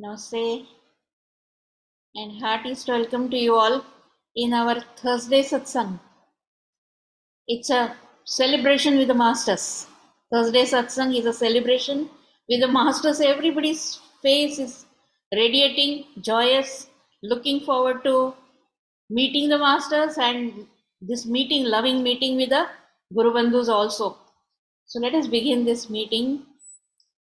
Namaste and heartiest welcome to you all in our Thursday Satsang. It's a celebration with the Masters. Thursday Satsang is a celebration with the Masters. Everybody's face is radiating, joyous, looking forward to meeting the Masters and this meeting, loving meeting with the Guru Bandhus also. So let us begin this meeting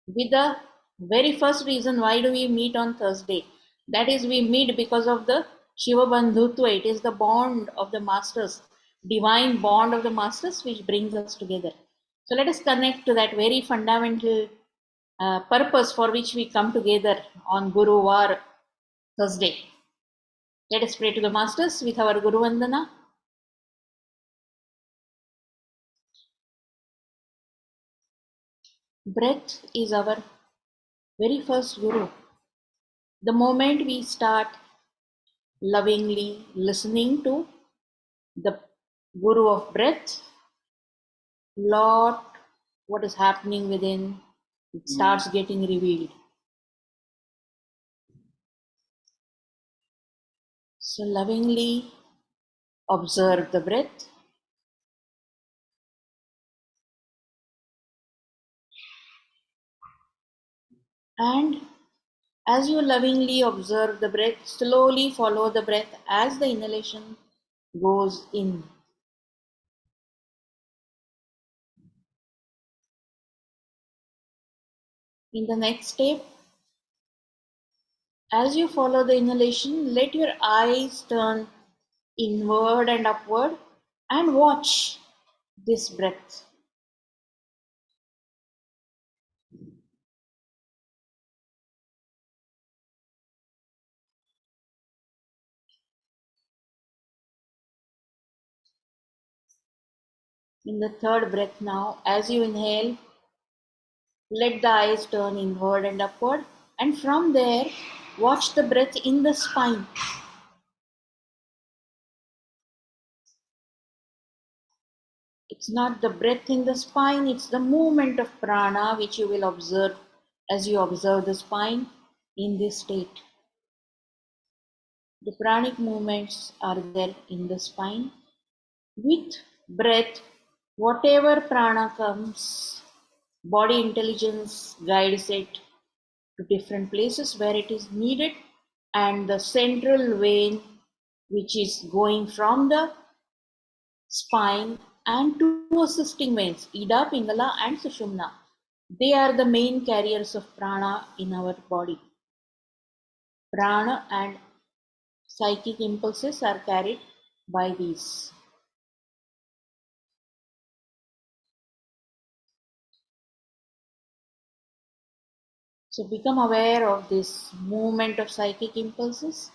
with the very first reason why do we meet on Thursday. That is, we meet because of the Shiva Bandhutva. It is the bond of the masters, divine bond of the masters, which brings us together. So let us connect to that very fundamental purpose for which we come together on Guru Var Thursday. Let us pray to the masters with our Guru Vandana. Breath is our very first Guru. The moment we start lovingly listening to the Guru of breath, lot what is happening within it starts getting revealed. So lovingly observe the breath and as you lovingly observe the breath, slowly follow the breath as the inhalation goes in. In the next step, as you follow the inhalation, let your eyes turn inward and upward and watch this breath. In the third breath now, as you inhale, let the eyes turn inward and upward, and from there, watch the breath in the spine. It's not the breath in the spine, it's the movement of prana which you will observe as you observe the spine in this state. The pranic movements are there in the spine. With breath, whatever prana comes, body intelligence guides it to different places where it is needed, and the central vein, which is going from the spine and two assisting veins, Ida, Pingala, and Sushumna. They are the main carriers of prana in our body. Prana and psychic impulses are carried by these. So become aware of this movement of psychic impulses,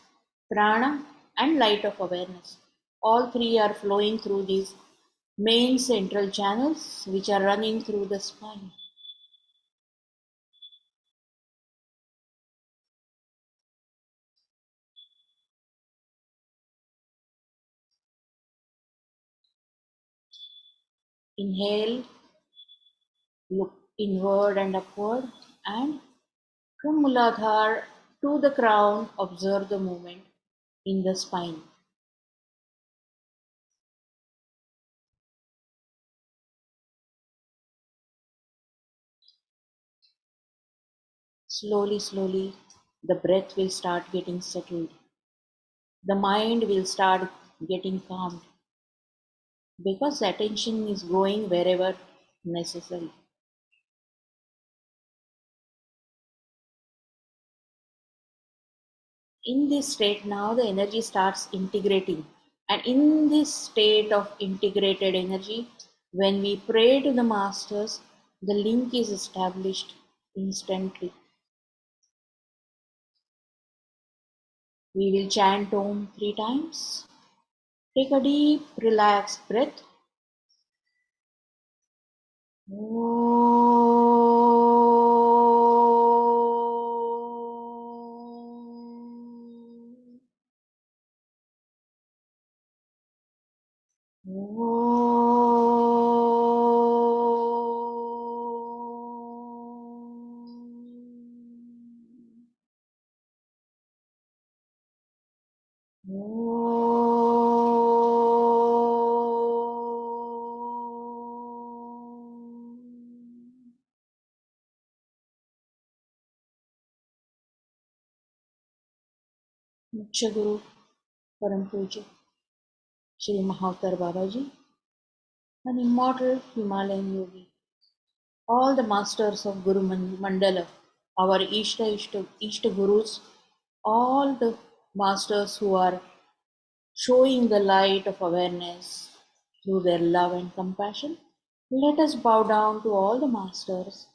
prana, and light of awareness. All three are flowing through these main central channels which are running through the spine. Inhale, look inward and upward, and from Muladhara to the crown, observe the movement in the spine. Slowly, slowly, the breath will start getting settled. The mind will start getting calmed because attention is going wherever necessary. In this state, now the energy starts integrating. And in this state of integrated energy, when we pray to the masters, the link is established instantly. We will chant Om 3 times. Take a deep, relaxed breath. Mukhya Guru, Param Pujya Shri Mahavatar Babaji, an immortal Himalayan yogi. All the masters of Guru Mandala, our Ishta Gurus, all the masters who are showing the light of awareness through their love and compassion, let us bow down to all the masters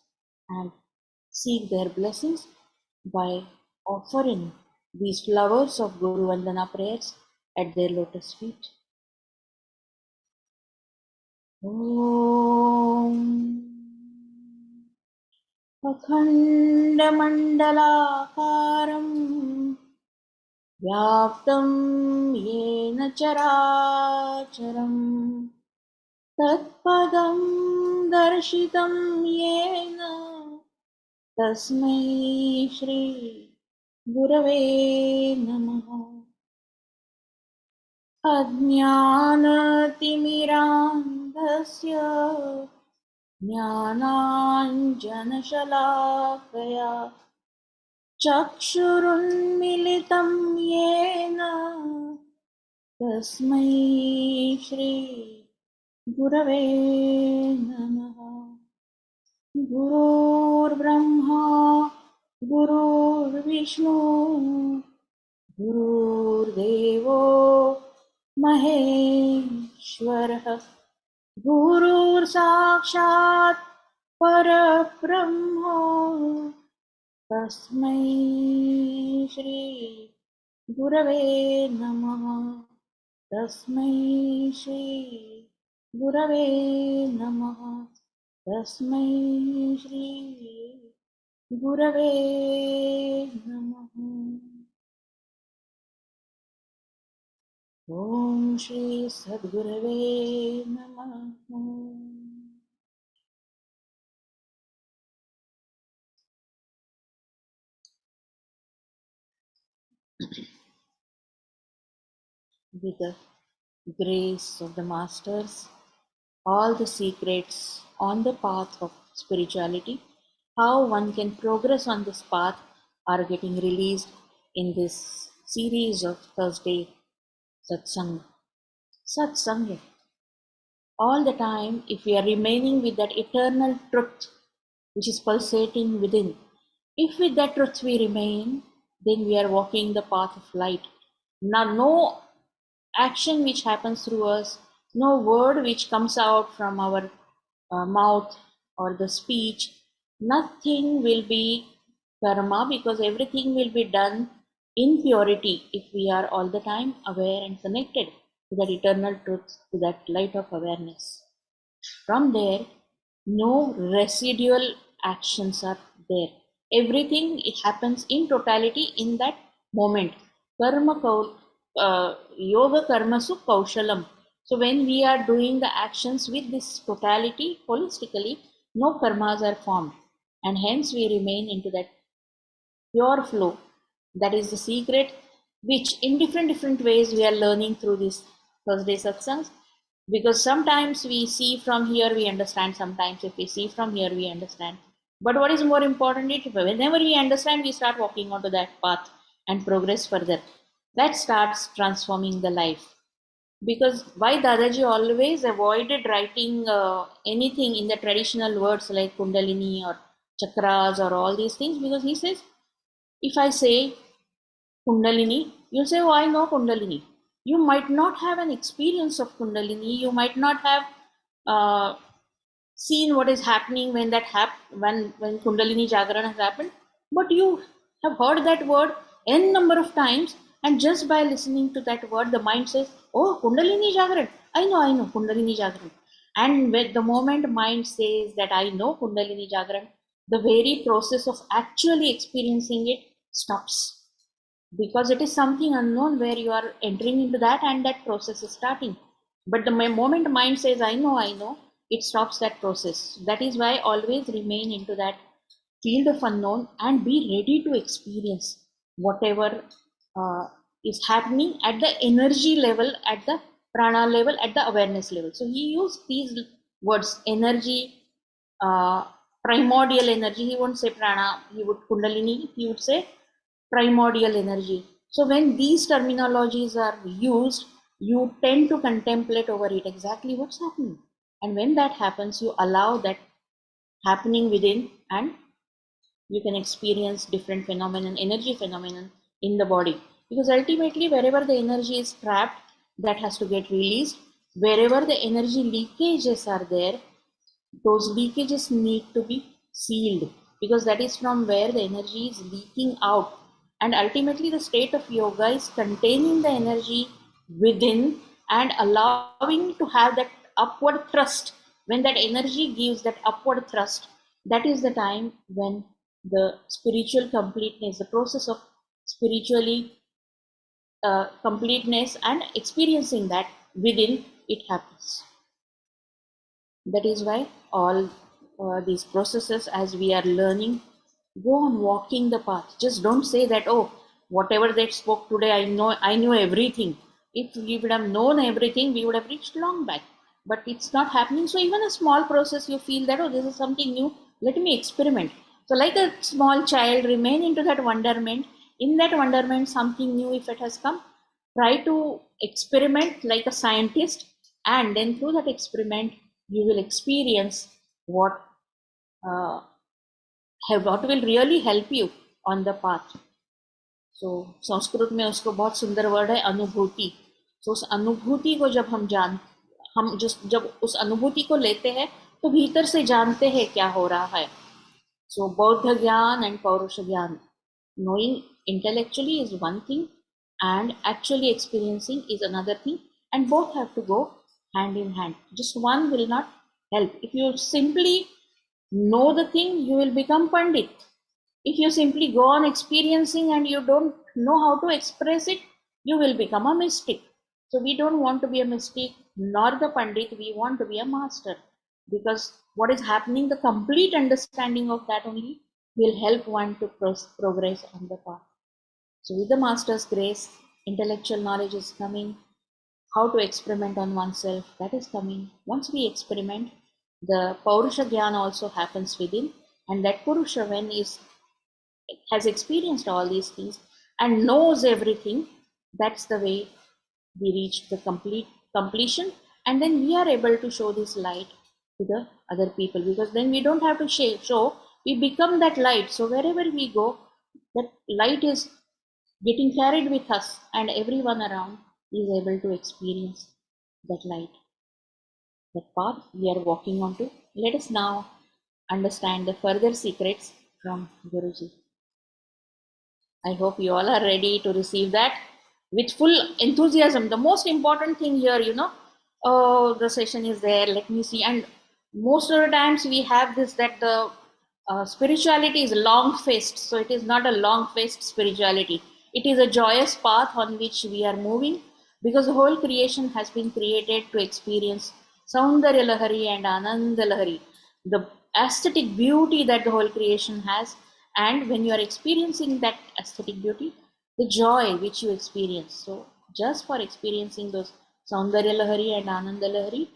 and seek their blessings by offering these flowers of Guru Vandana prayers at their lotus feet. Om अखण्डमण्डलाकारं व्याप्तं येन चराचरं तत्पदं दर्शितं येन तस्मै श्री गुरवे नमः। अज्ञानतिमिरान्धस्य ज्ञानाञ्जनशलाकया चक्षुरुन्मिलितं येन तस्मै श्री गुरवे नमः। गुरुर्ब्रह्मा गुरुर्विष्णु गुरुर्देवो महेश्वरः गुरुर्साक्षात् परब्रह्म तस्मै श्री गुरवे नमः। तस्मै श्री गुरवे नमः। तस्मै श्री गुरवे नमः। ॐ श्री सद्गुरवे नमः। With the grace of the masters, all the secrets on the path of spirituality, how one can progress on this path, are getting released in this series of Thursday Satsang. Satsang, all the time, if we are remaining with that eternal truth which is pulsating within, if with that truth we remain, then we are walking the path of light. Now, no action which happens through us, no word which comes out from our mouth or the speech, nothing will be karma, because everything will be done in purity if we are all the time aware and connected to that eternal truth, to that light of awareness. From there, no residual actions are there. Everything, it happens in totality in that moment. Yoga karmasu kaushalam. So when we are doing the actions with this totality holistically, no karmas are formed, and hence we remain into that pure flow. That is the secret which in different ways we are learning through this Thursday satsangs. Because sometimes we see from here, we understand. Sometimes if we see from here, we understand. But what is more important is, whenever we understand, we start walking onto that path and progress further. That starts transforming the life. Because why Dadaji always avoided writing anything in the traditional words like Kundalini or chakras or all these things? Because he says, if I say Kundalini, you'll say, oh, I know Kundalini. You might not have an experience of Kundalini. You might not have seen what is happening when when Kundalini Jagran has happened, but you have heard that word n number of times, and just by listening to that word, the mind says, oh, Kundalini Jagran, I know Kundalini Jagran. And with the moment mind says that I know Kundalini Jagran, the very process of actually experiencing it stops, because it is something unknown where you are entering into that and that process is starting. But the moment mind says, I know, it stops that process. That is why always remain into that field of unknown and be ready to experience whatever is happening at the energy level, at the prana level, at the awareness level. So he used these words: energy, uh, primordial energy. He won't say prana, he would kundalini, he would say primordial energy. So when these terminologies are used, you tend to contemplate over it exactly what's happening. And when that happens, you allow that happening within, and you can experience different phenomenon, energy phenomenon in the body. Because ultimately, wherever the energy is trapped, that has to get released. Wherever the energy leakages are there, those leakages need to be sealed, because that is from where the energy is leaking out. And ultimately, the state of yoga is containing the energy within and allowing to have that upward thrust. When that energy gives that upward thrust, that is the time when the spiritual completeness, the process of spiritually completeness and experiencing that within, it happens. That is why all these processes, as we are learning, go on walking the path. Just don't say that, oh, whatever they spoke today, I knew everything. If we would have known everything, we would have reached long back. But it's not happening. So even a small process, you feel that, oh, this is something new. Let me experiment. So like a small child, remain into that wonderment. In that wonderment, something new, if it has come, try to experiment like a scientist, and then through that experiment you will experience what uh, what will really help you on the path. So Sanskrit में उसको बहुत सुंदर word है अनुभूति. तो उस अनुभूति को जब हम जब उस अनुभूति को लेते हैं, तो भीतर से जानते हैं क्या हो रहा है. So Bodha Gyan and Paurusha Gyan, knowing intellectually is one thing and actually experiencing is another thing, and both have to go hand in hand. Just one will not help. If you simply know the thing, you will become Pandit. If you simply go on experiencing and you don't know how to express it, you will become a mystic. So we don't want to be a mystic nor the Pandit, we want to be a master, because what is happening, the complete understanding of that only will help one to progress on the path. So with the master's grace, intellectual knowledge is coming. How to experiment on oneself, that is coming. Once we experiment, the Paurusha Gyan also happens within, and that Purusha, when has experienced all these things and knows everything, that's the way we reach the completion, and then we are able to show this light to the other people, because then we don't have to show, we become that light. So wherever we go, that light is getting carried with us, and everyone around is able to experience that light, that path we are walking onto. Let us now understand the further secrets from Guruji. I hope you all are ready to receive that with full enthusiasm. The most important thing here, oh, the session is there, let me see. And most of the times we have this, that the spirituality is long faced. So it is not a long faced spirituality. It is a joyous path on which we are moving, because the whole creation has been created to experience Saundarya Lahari and Ananda Lahari, the aesthetic beauty that the whole creation has. And when you are experiencing that aesthetic beauty, the joy which you experience. So just for experiencing those Saundarya Lahari and Ananda Lahari,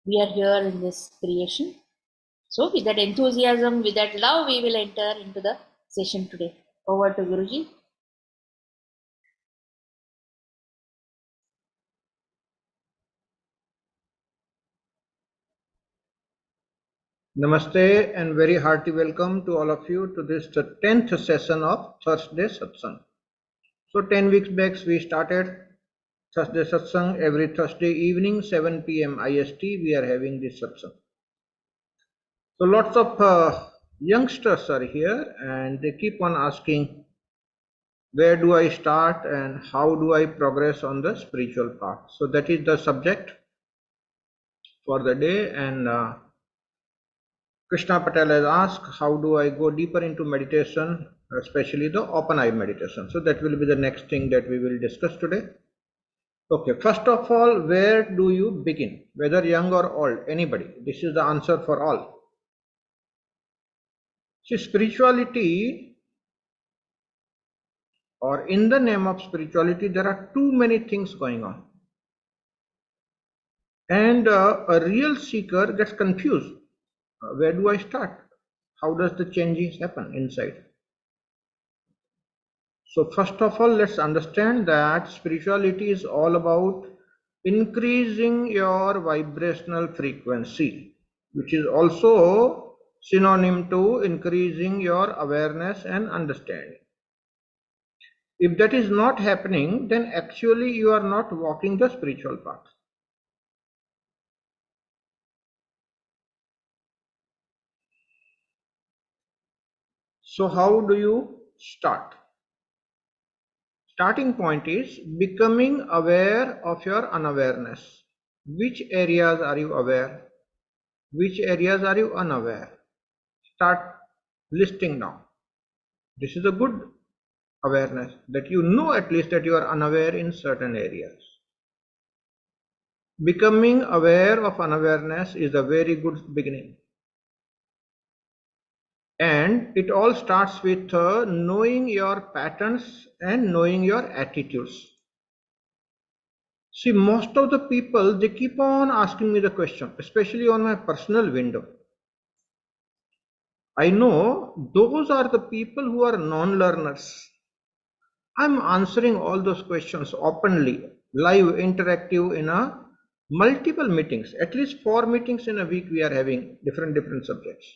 we are here in this creation. So with that enthusiasm, with that love, we will enter into the session today. Over to Guruji. Namaste and very hearty welcome to all of you to this the 10th session of Thursday Satsang. So 10 weeks back we started Thursday Satsang. Every Thursday evening 7 p.m. IST we are having this Satsang. So lots of youngsters are here and they keep on asking, where do I start and how do I progress on the spiritual path? So that is the subject for the day, and Krishna Patel has asked, how do I go deeper into meditation, especially the open eye meditation? So that will be the next thing that we will discuss today. Okay, first of all, where do you begin? Whether young or old, anybody. This is the answer for all. See, spirituality or in the name of spirituality, there are too many things going on. And a real seeker gets confused. Where do I start? How does the changes happen inside? So first of all, let's understand that spirituality is all about increasing your vibrational frequency, which is also synonym to increasing your awareness and understanding. If that is not happening, then actually you are not walking the spiritual path. So how do you start? Starting point is becoming aware of your unawareness. Which areas are you aware? Which areas are you unaware? Start listing now. This is a good awareness, that you know at least that you are unaware in certain areas. Becoming aware of unawareness is a very good beginning. And it all starts with knowing your patterns and knowing your attitudes. See, most of the people, they keep on asking me the question, especially on my personal window. I know those are the people who are non-learners. I'm answering all those questions openly, live, interactive in a multiple meetings. At least 4 meetings in a week we are having different subjects.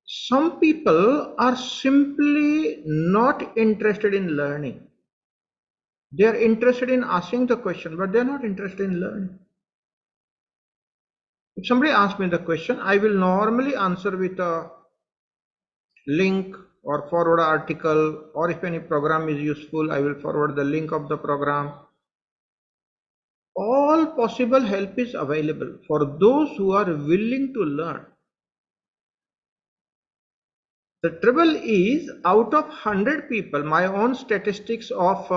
Some people are simply not interested in learning. They are interested in asking the question, but they are not interested in learning. If somebody asks me the question, I will normally answer with a link or forward article, or if any program is useful, I will forward the link of the program. All possible help is available for those who are willing to learn. The trouble is, out of 100 people, my own statistics of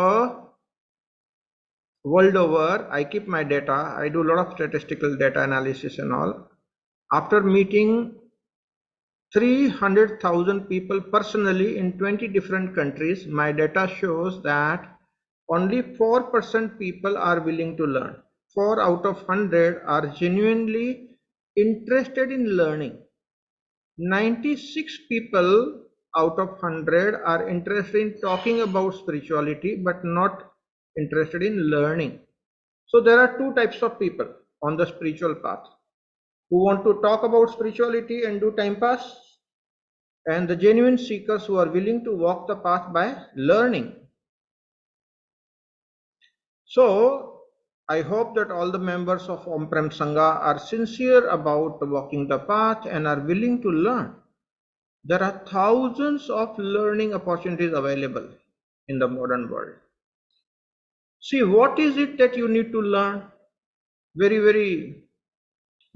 world over, I keep my data, I do a lot of statistical data analysis and all. After meeting 300,000 people personally in 20 different countries, my data shows that only 4% people are willing to learn. 4 out of 100 are genuinely interested in learning. 96 people out of 100 are interested in talking about spirituality but not interested in learning. So there are two types of people on the spiritual path, who want to talk about spirituality and do time pass, and the genuine seekers who are willing to walk the path by learning. So I hope that all the members of Om Prem Sangha are sincere about walking the path and are willing to learn. There are thousands of learning opportunities available in the modern world. See, what is it that you need to learn? Very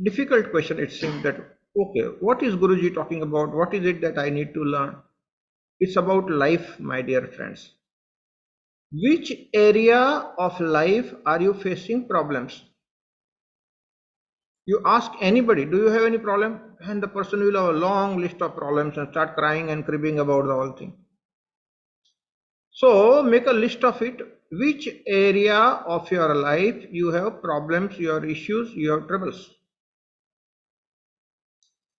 difficult question. It seems that, okay, what is Guruji talking about? What is it that I need to learn? It's about life, my dear friends. Which area of life are you facing problems? You ask anybody, do you have any problem? And the person will have a long list of problems and start crying and cribbing about the whole thing. So make a list of it. Which area of your life you have problems, your issues, your troubles?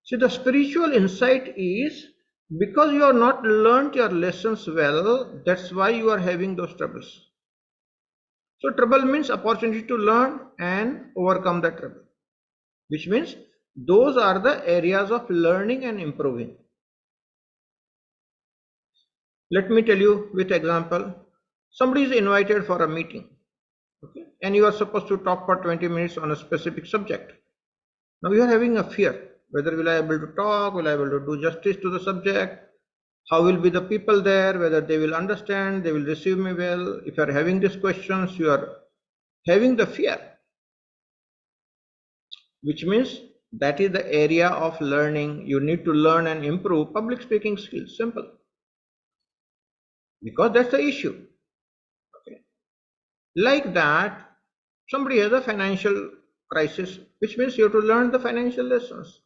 See, the spiritual insight is, because you have not learnt your lessons well, that's why you are having those troubles. So trouble means opportunity to learn and overcome that trouble, which means those are the areas of learning and improving. Let me tell you with example. Somebody is invited for a meeting, okay, and you are supposed to talk for 20 minutes on a specific subject. Now you are having a fear, whether will I be able to talk, will I be able to do justice to the subject, how will be the people there, whether they will understand, they will receive me well. If you are having these questions, you are having the fear, which means that is the area of learning. You need to learn and improve public speaking skills. Simple. Because that's the issue. Okay. Like that, somebody has a financial crisis, which means you have to learn the financial lessons.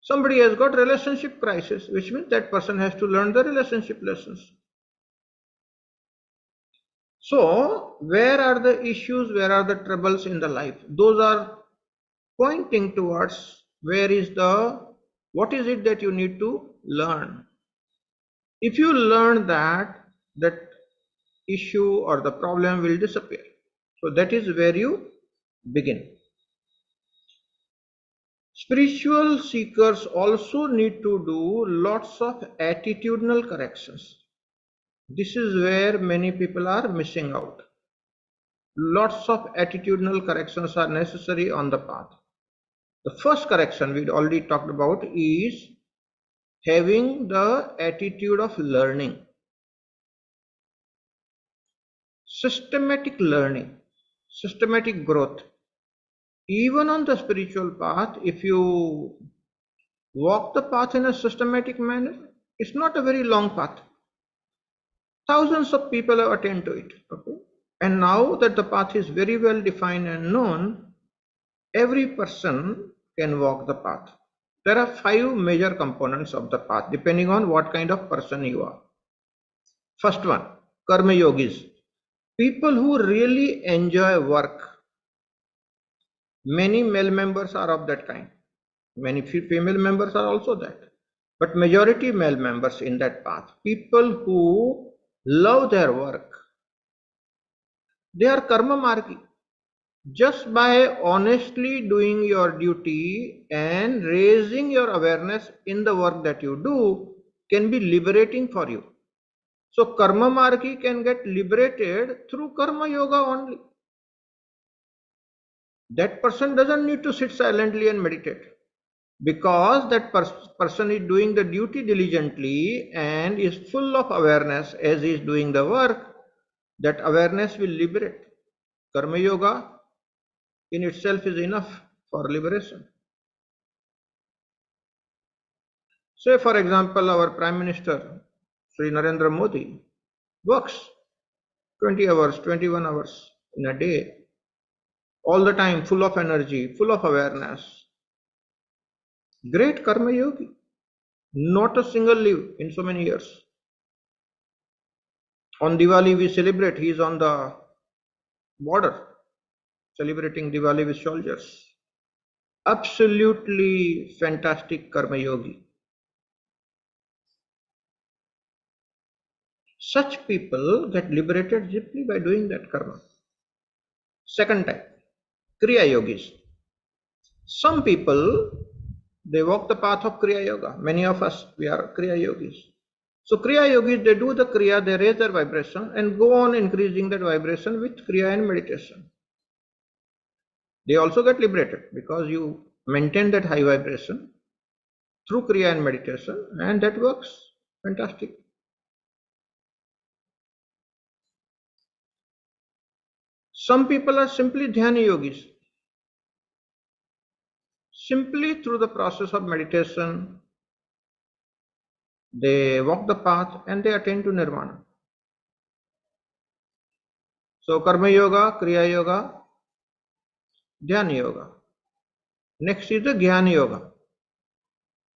Somebody has got relationship crisis, which means that person has to learn the relationship lessons. So, where are the issues, where are the troubles in the life? Those are pointing towards what is it that you need to learn. If you learn that, that issue or the problem will disappear. So that is where you begin. Spiritual seekers also need to do lots of attitudinal corrections. This is where many people are missing out. Lots of attitudinal corrections are necessary on the path. The first correction we already talked about is having the attitude of learning. Systematic learning, systematic growth. Even on the spiritual path, if you walk the path in a systematic manner, it's not a very long path. Thousands of people have attained to it. Okay? And now that the path is very well defined and known, every person can walk the path. There are 5 major components of the path, depending on what kind of person you are. First one, karma yogis. People who really enjoy work. Many male members are of that kind. Many female members are also that. But majority male members in that path. People who love their work. They are karma margi. Just by honestly doing your duty and raising your awareness in the work that you do can be liberating for you. So karma margi can get liberated through karma yoga only. That person doesn't need to sit silently and meditate, because that person is doing the duty diligently and is full of awareness as he is doing the work. That awareness will liberate. Karma yoga in itself is enough for liberation. Say for example, our Prime Minister Sri Narendra Modi works 20 hours, 21 hours in a day, all the time, full of energy, full of awareness. Great karma yogi. Not a single leave in so many years. On Diwali we celebrate, he is on the border celebrating Diwali with soldiers. Absolutely fantastic karma yogi. Such people get liberated simply by doing that karma. Second type, kriya yogis. Some people, they walk the path of kriya yoga. Many of us, we are kriya yogis. So kriya yogis, they do the kriya, they raise their vibration and go on increasing that vibration with kriya and meditation. They also get liberated because you maintain that high vibration through kriya and meditation, and that works fantastic. Some people are simply dhyana yogis. Simply through the process of meditation, they walk the path and they attain to nirvana. So karma yoga, kriya yoga, dhyana yoga. Next is the jnana yoga.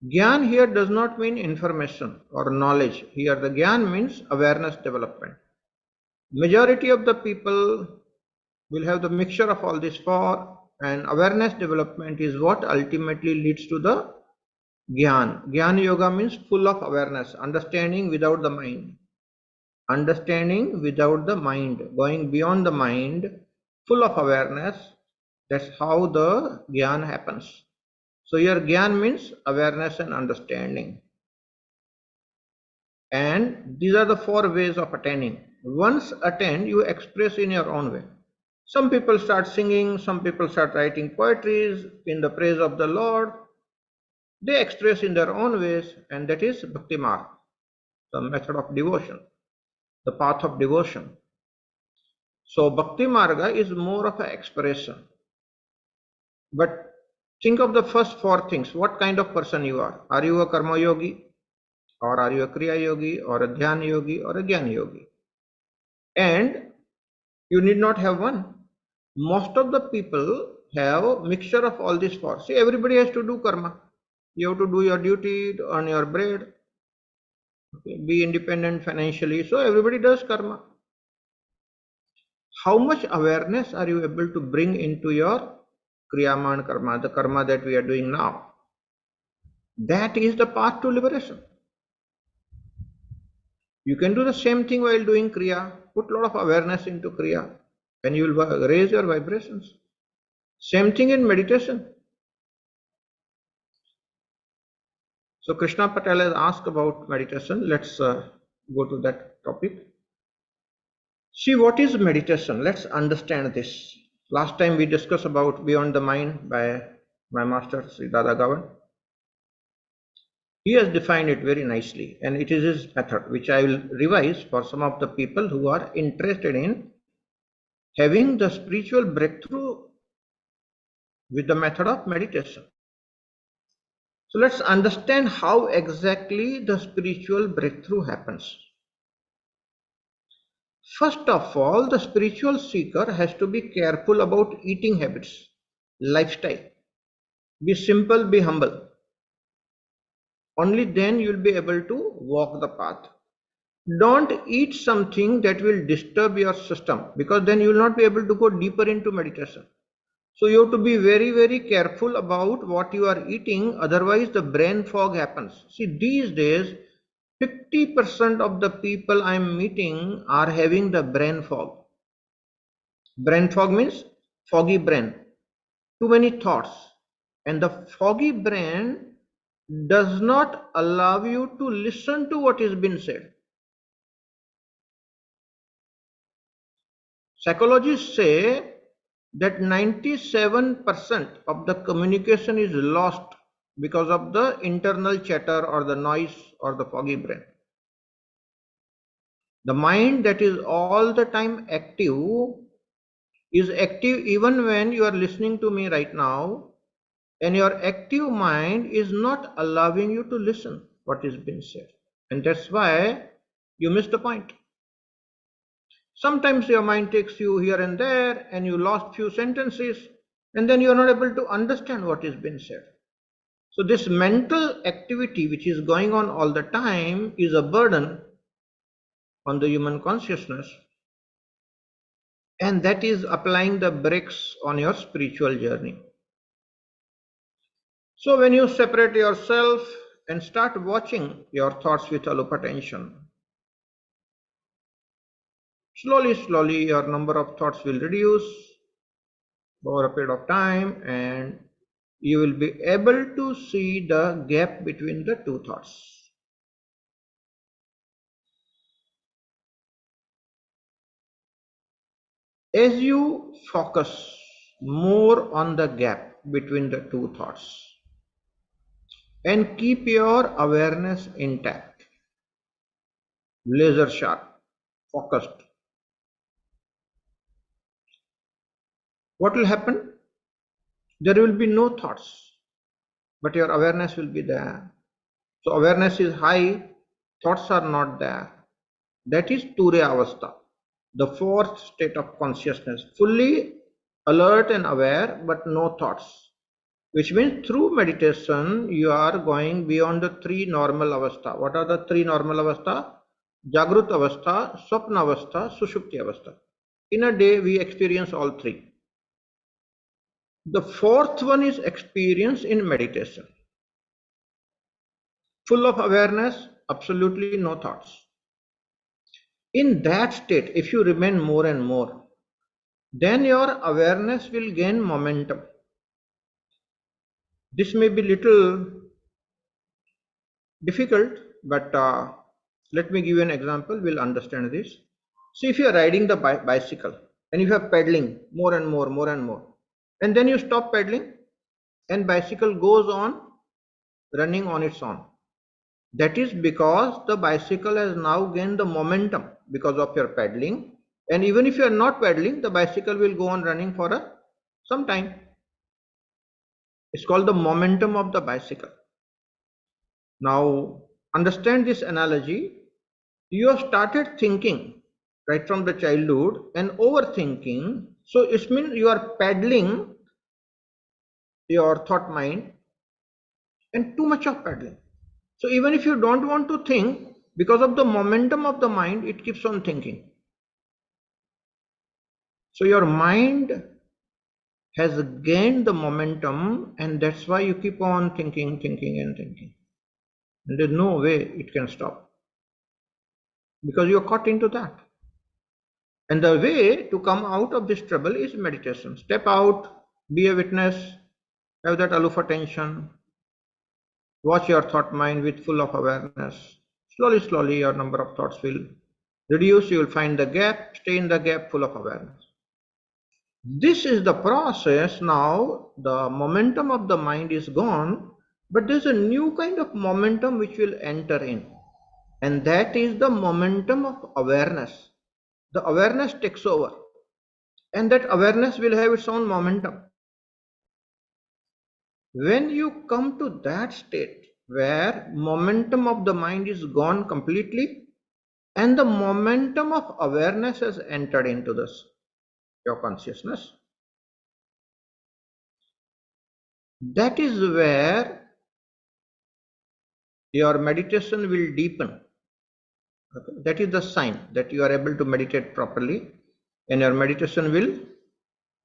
Gyan here does not mean information or knowledge. Here the gyan means awareness development. Majority of the people will have the mixture of all these four, and awareness development is what ultimately leads to the Gyan. Gyan yoga means full of awareness, understanding without the mind. Understanding without the mind, going beyond the mind, full of awareness. That's how the Gyan happens. So here Gyan means awareness and understanding. And these are the 4 ways of attaining. Once attained, you express in your own way. Some people start singing, some people start writing poetries in the praise of the Lord. They express in their own ways, and that is Bhakti Marg, the method of devotion, the path of devotion. So Bhakti Marga is more of an expression. But think of the first 4 things. What kind of person you are? Are you a Karma Yogi? Or are you a Kriya Yogi? Or a Dhyana Yogi? Or a Jnana Yogi? And you need not have one. Most of the people have a mixture of all these 4. See, everybody has to do karma. You have to do your duty to earn your bread, okay, be independent financially. So everybody does karma. How much awareness are you able to bring into your kriyaman karma, the karma that we are doing now? That is the path to liberation. You can do the same thing while doing kriya. Put a lot of awareness into kriya and you will raise your vibrations. Same thing in meditation. So Krishna Patel has asked about meditation. Let's go to that topic. See, what is meditation? Let's understand this. Last time we discussed about Beyond the Mind by my master Sri Dada Gavan. He has defined it very nicely, and it is his method, which I will revise for some of the people who are interested in having the spiritual breakthrough with the method of meditation. So let's understand how exactly the spiritual breakthrough happens. First of all, the spiritual seeker has to be careful about eating habits, lifestyle. Be simple, be humble. Only then you will be able to walk the path. Don't eat something that will disturb your system, because then you will not be able to go deeper into meditation. So you have to be very, very careful about what you are eating, otherwise the brain fog happens. See, these days 50% of the people I am meeting are having the brain fog. Brain fog means foggy brain, too many thoughts, and the foggy brain does not allow you to listen to what is being said. Psychologists say that 97% of the communication is lost because of the internal chatter or the noise or the foggy brain. The mind that is all the time active is active even when you are listening to me right now, and your active mind is not allowing you to listen what is being said, and that's why you miss the point. Sometimes your mind takes you here and there and you lost few sentences, and then you are not able to understand what is being said. So this mental activity which is going on all the time is a burden on the human consciousness, and that is applying the brakes on your spiritual journey. So when you separate yourself and start watching your thoughts with alup attention, slowly your number of thoughts will reduce over a period of time, and you will be able to see the gap between the two thoughts. As you focus more on the gap between the two thoughts and keep your awareness intact, laser sharp, focused, what will happen? There will be no thoughts, but your awareness will be there. So awareness is high, thoughts are not there. That is Turiya Avastha, the fourth state of consciousness, fully alert and aware, but no thoughts. Which means through meditation, you are going beyond the three normal avastha. What are the three normal avastha? Jagrut avastha, Swapna avastha, Sushupti avastha. In a day, we experience all three. The fourth one is experience in meditation. Full of awareness, absolutely no thoughts. In that state, if you remain more and more, then your awareness will gain momentum. This may be little difficult, but let me give you an example. We'll understand this. See, if you are riding the bicycle and you are pedaling more and more, and then you stop pedaling and bicycle goes on running on its own. That is because the bicycle has now gained the momentum because of your pedaling, and even if you are not pedaling, the bicycle will go on running for some time. It's called the momentum of the bicycle. Now, understand this analogy. You have started thinking right from the childhood and overthinking. So it means you are pedaling your thought mind, and too much of paddling. So even if you don't want to think, because of the momentum of the mind, it keeps on thinking. So your mind has gained the momentum, and that's why you keep on thinking, thinking, and thinking. And there's no way it can stop because you're caught into that. And the way to come out of this trouble is meditation. Step out, be a witness, have that aloof attention, watch your thought mind with full of awareness. Slowly, slowly, your number of thoughts will reduce. You will find the gap, stay in the gap, full of awareness. This is the process. Now the momentum of the mind is gone, but there's a new kind of momentum which will enter in, and that is the momentum of awareness. The awareness takes over, and that awareness will have its own momentum. When you come to that state where momentum of the mind is gone completely and the momentum of awareness has entered into this your consciousness, that is where your meditation will deepen. Okay? That is the sign that you are able to meditate properly and your meditation will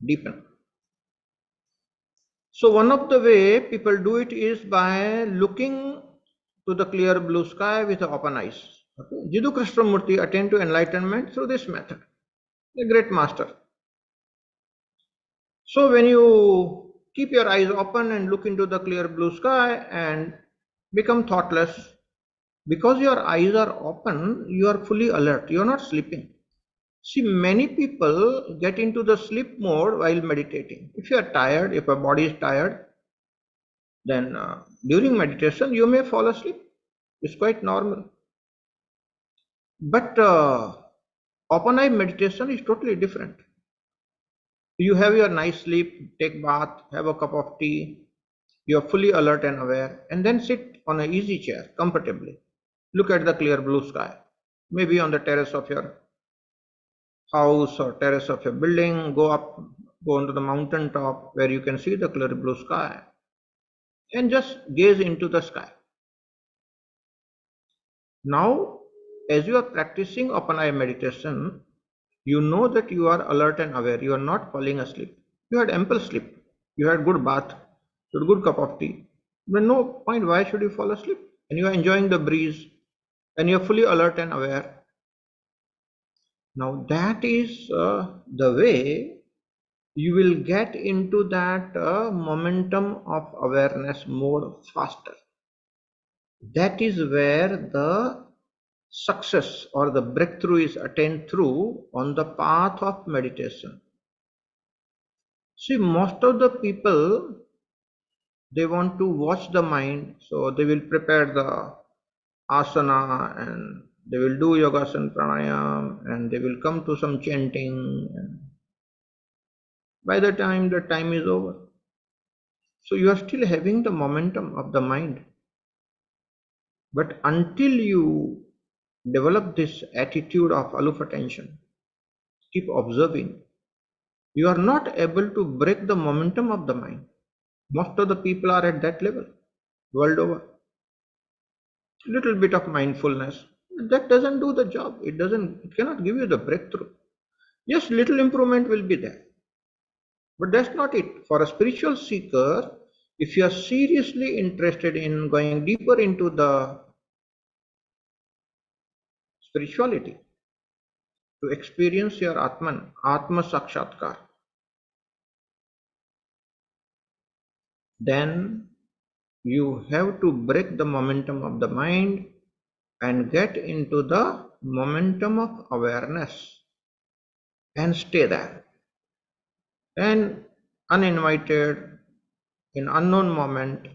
deepen. So one of the way people do it is by looking to the clear blue sky with open eyes. Okay? Jiddu Krishnamurti attained to enlightenment through this method, a great master. So when you keep your eyes open and look into the clear blue sky and become thoughtless, because your eyes are open, you are fully alert, you are not sleeping. See, many people get into the sleep mode while meditating. If you are tired, if your body is tired, then during meditation you may fall asleep. It's quite normal. But open eye meditation is totally different. You have your nice sleep, take bath, have a cup of tea, you are fully alert and aware, and then sit on an easy chair comfortably. Look at the clear blue sky, maybe on the terrace of your house or terrace of your building. Go onto the mountain top where you can see the clear blue sky and just gaze into the sky. Now, as you are practicing open eye meditation, you know that you are alert and aware. You are not falling asleep. You had ample sleep. You had good bath, you had good cup of tea. But no point, why should you fall asleep? And you are enjoying the breeze and you are fully alert and aware. Now that is the way you will get into that momentum of awareness mode faster. That is where the success or the breakthrough is attained through on the path of meditation. See, most of the people, they want to watch the mind, so they will prepare the asana and they will do yogasana pranayam and they will come to some chanting, and by the time is over. So you are still having the momentum of the mind. But until you develop this attitude of aloof attention, keep observing, you are not able to break the momentum of the mind. Most of the people are at that level, world over. Little bit of mindfulness, that doesn't do the job. It cannot give you the breakthrough. Yes, little improvement will be there. But that's not it. For a spiritual seeker, if you are seriously interested in going deeper into the spirituality, to experience your Atma Sakshatkar, then you have to break the momentum of the mind and get into the momentum of awareness and stay there. And uninvited, in unknown moment,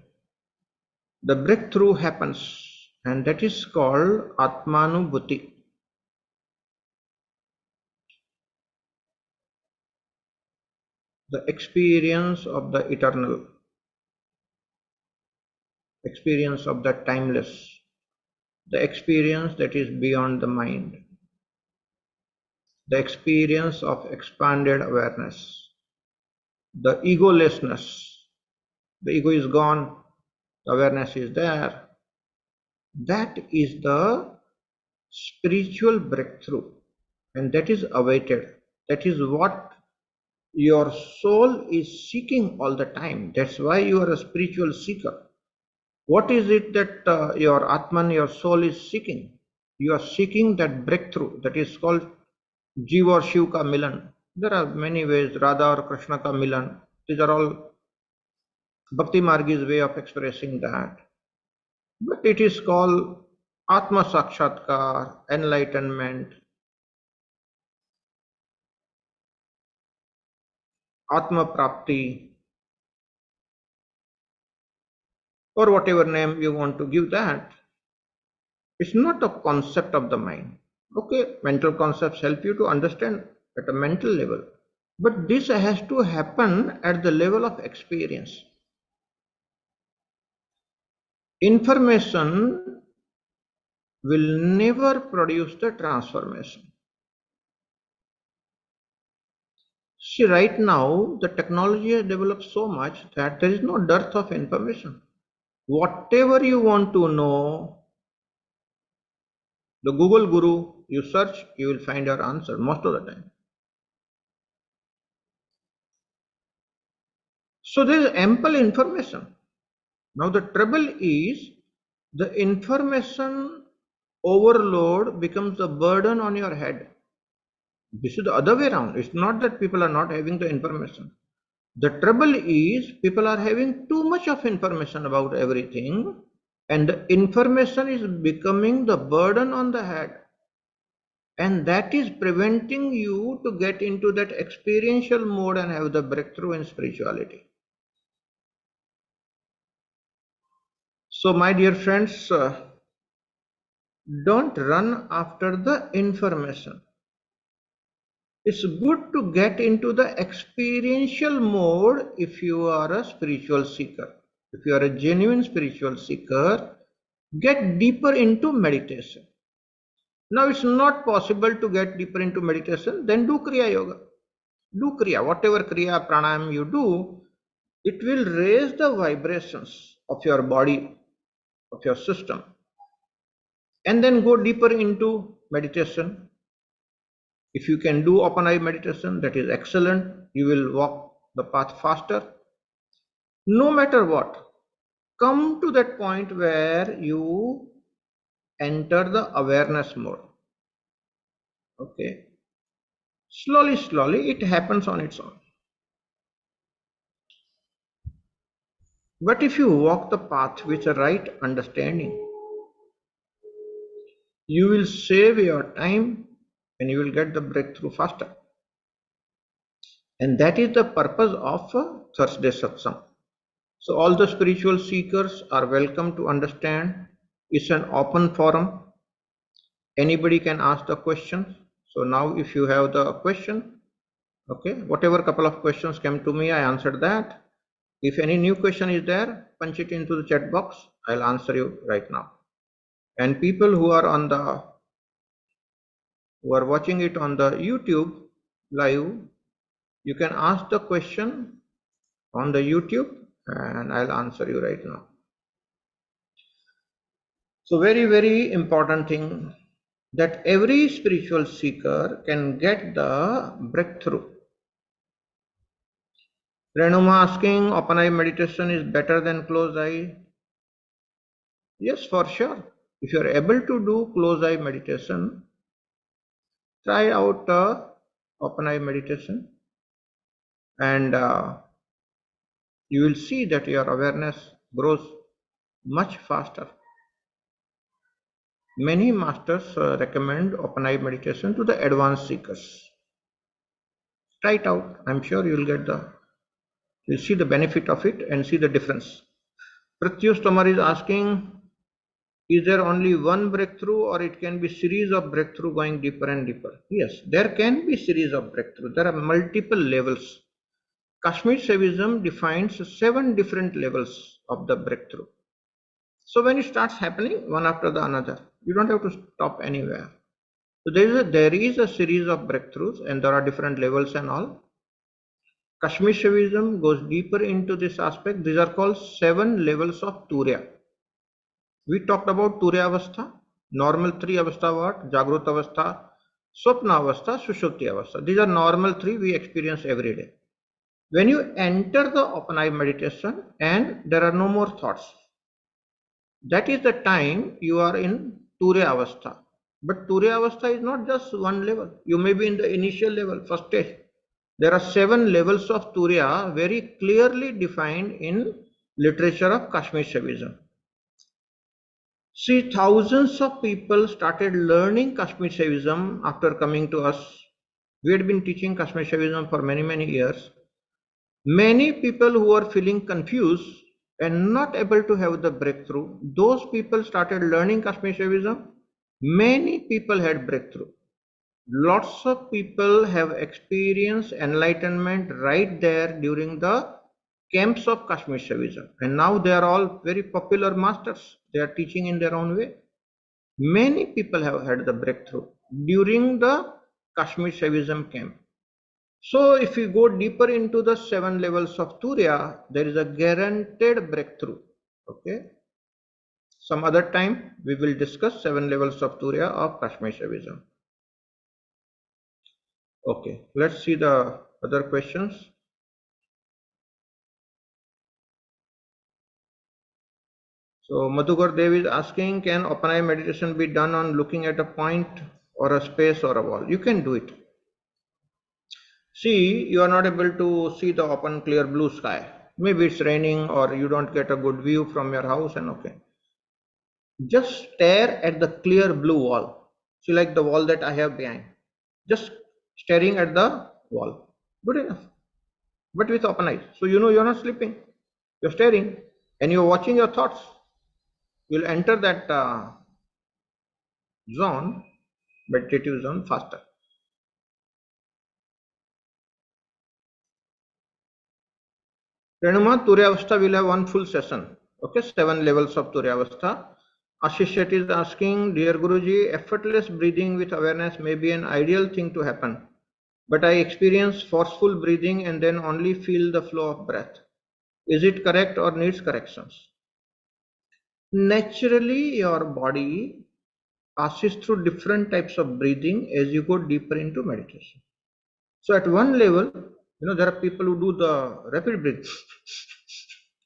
the breakthrough happens, and that is called Atmanubhuti. The experience of the eternal, experience of the timeless, the experience that is beyond the mind, the experience of expanded awareness, the egolessness. The ego is gone, awareness is there. That is the spiritual breakthrough, and that is awaited. That is what your soul is seeking all the time. That's why you are a spiritual seeker. What is it that your Atman, your soul is seeking? You are seeking that breakthrough that is called Jiva or Shiv ka Milan. There are many ways, Radha or Krishna ka Milan. These are all Bhakti Margi's way of expressing that. But it is called Atma Sakshatkar, enlightenment, Atma Prapti, or whatever name you want to give that. It's not a concept of the mind. Okay, mental concepts help you to understand at a mental level. But this has to happen at the level of experience. Information will never produce the transformation. See, right now, the technology has developed so much that there is no dearth of information. Whatever you want to know, the Google Guru, you search, you will find your answer most of the time. So there is ample information. Now the trouble is the information overload becomes a burden on your head. This is the other way around. It's not that people are not having the information. The trouble is people are having too much of information about everything, and the information is becoming the burden on the head. And that is preventing you to get into that experiential mode and have the breakthrough in spirituality. So, my dear friends, don't run after the information. It's good to get into the experiential mode if you are a spiritual seeker. If you are a genuine spiritual seeker, get deeper into meditation. Now, it's not possible to get deeper into meditation, then do Kriya Yoga. Do Kriya, whatever Kriya Pranayam you do, it will raise the vibrations of your body, of your system, and then go deeper into meditation. If you can do open eye meditation, that is excellent. You will walk the path faster. No matter what, come to that point where you enter the awareness mode. Okay. Slowly, slowly, it happens on its own. But if you walk the path with the right understanding, you will save your time and you will get the breakthrough faster. And that is the purpose of Thursday Satsang. So all the spiritual seekers are welcome to understand. It's an open forum. Anybody can ask the questions. So now if you have the question, okay, whatever couple of questions came to me, I answered that. If any new question is there, punch it into the chat box. I'll answer you right now. And people who are watching it on the YouTube live, you can ask the question on the YouTube and I'll answer you right now. So very, very important thing that every spiritual seeker can get the breakthrough. Renuma asking, open eye meditation is better than closed eye. Yes, for sure. If you are able to do closed eye meditation, try out open eye meditation and you will see that your awareness grows much faster. Many masters recommend open eye meditation to the advanced seekers. Try it out. I'm sure you'll see the benefit of it and see the difference. Pratyush Tomar is asking, is there only one breakthrough or it can be series of breakthrough going deeper and deeper? Yes, there can be series of breakthrough. There are multiple levels. Kashmir Shaivism defines 7 different levels of the breakthrough. So when it starts happening one after the another, you don't have to stop anywhere. So there is a series of breakthroughs and there are different levels and all. Kashmir Shaivism goes deeper into this aspect. These are called 7 levels of Turiya. We talked about Turiya Avastha, normal 3 Avastha what? Jagrut Avastha, Swapna Avastha, Sushupti Avastha. These are normal 3 we experience every day. When you enter the open eye meditation and there are no more thoughts, that is the time you are in Turiya Avastha. But Turiya Avastha is not just one level. You may be in the initial level, first stage. There are 7 levels of Turiya very clearly defined in literature of Kashmir Shaivism. See, thousands of people started learning Kashmir Shaivism after coming to us. We had been teaching Kashmir Shaivism for many, many years. Many people who are feeling confused and not able to have the breakthrough, those people started learning Kashmir Shaivism. Many people had breakthrough. Lots of people have experienced enlightenment right there during the camps of Kashmir Shaivism. And now they are all very popular masters. They are teaching in their own way. Many people have had the breakthrough during the Kashmir Shaivism camp. So if we go deeper into the 7 levels of Turiya, there is a guaranteed breakthrough. Okay. Some other time we will discuss 7 levels of Turiya of Kashmir Shaivism. Okay, let's see the other questions. So Madhukar Dev is asking, can open eye meditation be done on looking at a point or a space or a wall? You can do it. See, you are not able to see the open clear blue sky. Maybe it's raining or you don't get a good view from your house and okay. Just stare at the clear blue wall. See, like the wall that I have behind. Just staring at the wall. Good enough. But with open eyes. So you know you're not sleeping. You're staring and you're watching your thoughts. You'll enter that zone, meditative zone, faster. Renuma, Turyavastha will have one full session. Okay, 7 levels of Turyavastha. Ashish Shetty is asking, dear Guruji, effortless breathing with awareness may be an ideal thing to happen, but I experience forceful breathing and then only feel the flow of breath. Is it correct or needs corrections? Naturally, your body passes through different types of breathing as you go deeper into meditation. So at one level, there are people who do the rapid breath.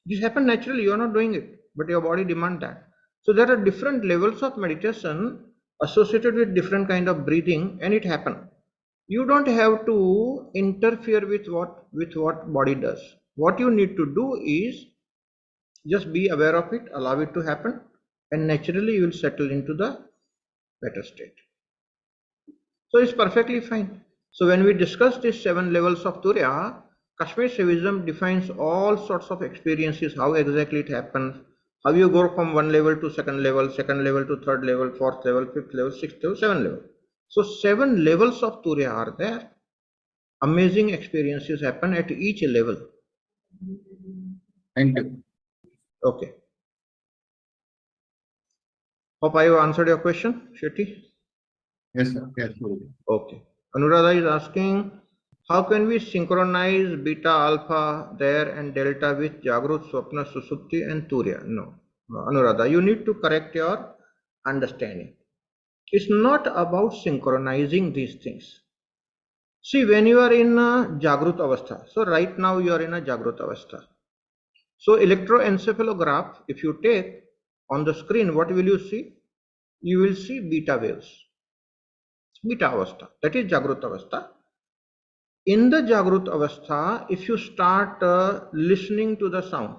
This happens naturally, you are not doing it, but your body demands that. So there are different levels of meditation associated with different kind of breathing, and it happens. You don't have to interfere with what body does. What you need to do is just be aware of it, allow it to happen, and naturally you will settle into the better state. So it's perfectly fine. So when we discuss these 7 levels of Turiya, Kashmir Shaivism defines all sorts of experiences, how exactly it happens, how you go from one level to second level to third level, fourth level, fifth level, sixth level, 7 level. So 7 levels of Turiya are there. Amazing experiences happen at each level. Thank you. Okay. Hope I have answered your question, Shetty. Yes, sir. Yes, sir. Okay. Anuradha is asking, how can we synchronize beta, alpha there and delta with Jagrut, Swapna, Susupti and Turiya? No. Anuradha, you need to correct your understanding. It's not about synchronizing these things. See, when you are in a Jagrut Avastha, so right now you are in a Jagrut Avastha. So electroencephalograph, if you take on the screen, what will you see? You will see beta waves. Beta Avastha, that is Jagrut Avastha. In the Jagrut Avastha, if you start listening to the sound,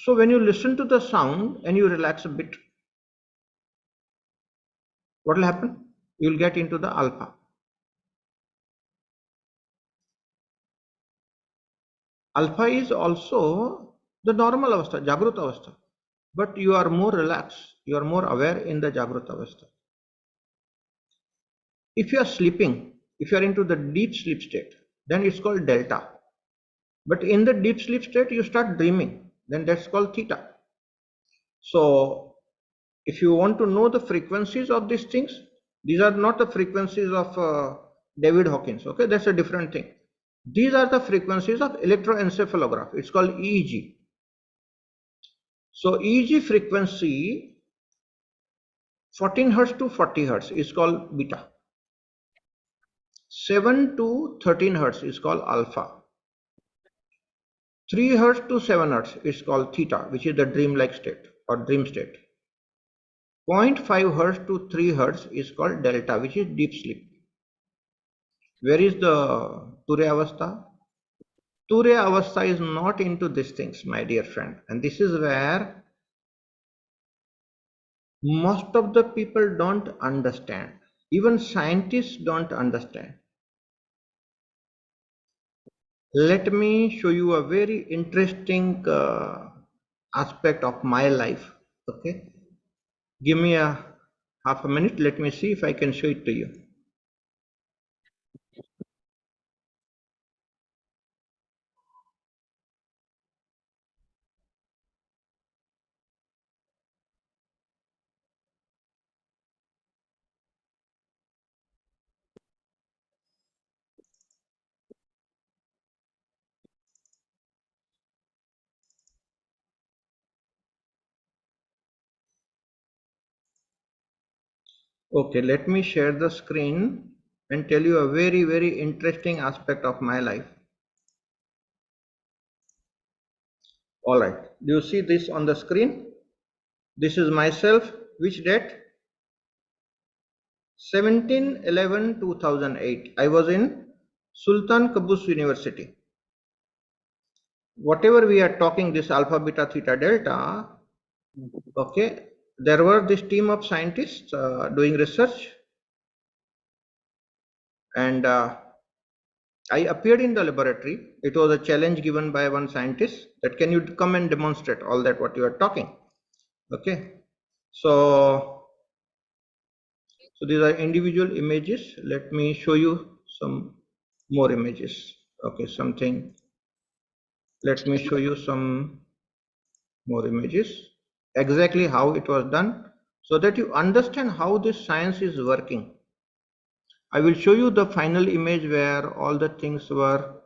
so when you listen to the sound and you relax a bit, what will happen? You will get into the alpha. Alpha is also the normal Avastha, Jagrut Avastha, but you are more relaxed, you are more aware in the Jagrut Avastha. If you are sleeping, if you are into the deep sleep state, then it's called delta. But in the deep sleep state, you start dreaming, then that's called theta. So if you want to know the frequencies of these things, These are not the frequencies of David Hawkins. Okay, that's a different thing. These are the frequencies of electroencephalograph. It's called EEG. So EEG frequency 14 hertz to 40 hertz is called beta. 7 to 13 hertz is called alpha. 3 hertz to 7 hertz is called theta, which is the dreamlike state or dream state. 0.5 hertz to 3 hertz is called delta, which is deep sleep. Where is the Turya Avastha? Turya Avastha is not into these things, my dear friend. And this is where most of the people don't understand. Even scientists don't understand. Let me show you a very interesting aspect of my life. Okay, give me a half a minute. Let me see if I can show it to you. Okay, let me share the screen and tell you a very, very interesting aspect of my life. All right, do you see this on the screen? This is myself. Which date? 17/11/2008. I was in Sultan Qaboos University. Whatever we are talking, this alpha, beta, theta, delta, okay, there were this team of scientists doing research, and I appeared in the laboratory. It was a challenge given by one scientist that can you come and demonstrate all that what you are talking. Okay, so these are individual images. Let me show you some more images. Okay, something. Let me show you some more images. Exactly how it was done, so that you understand how this science is working. I will show you the final image where all the things were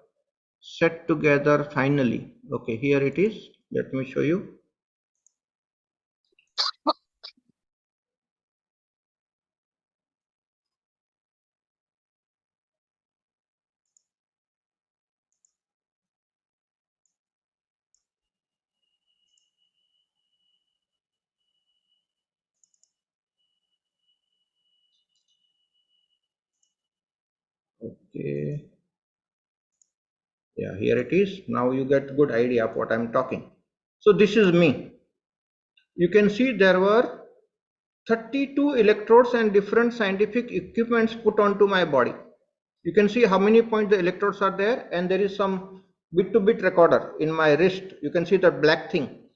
set together finally. Okay, here it is. Let me show you. Okay, yeah, here it is. Now you get good idea of what I'm talking. So this is me. You can see there were 32 electrodes and different scientific equipments put onto my body. You can see how many points the electrodes are there, and there is some bit-to-bit recorder in my wrist. You can see the black thing.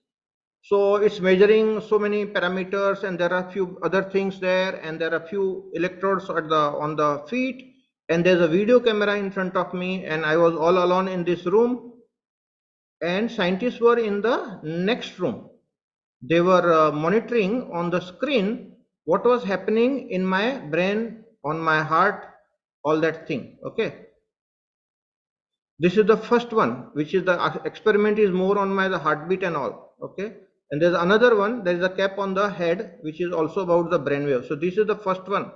So it's measuring so many parameters, and there are a few other things there, and there are a few electrodes on the feet, and there's a video camera in front of me, and I was all alone in this room, and scientists were in the next room. They were monitoring on the screen what was happening in my brain, on my heart, all that thing. Okay, this is the first one, which is the experiment is more on my the heartbeat and all. Okay, and there's another one, there is a cap on the head, which is also about the brainwave. So this is the first one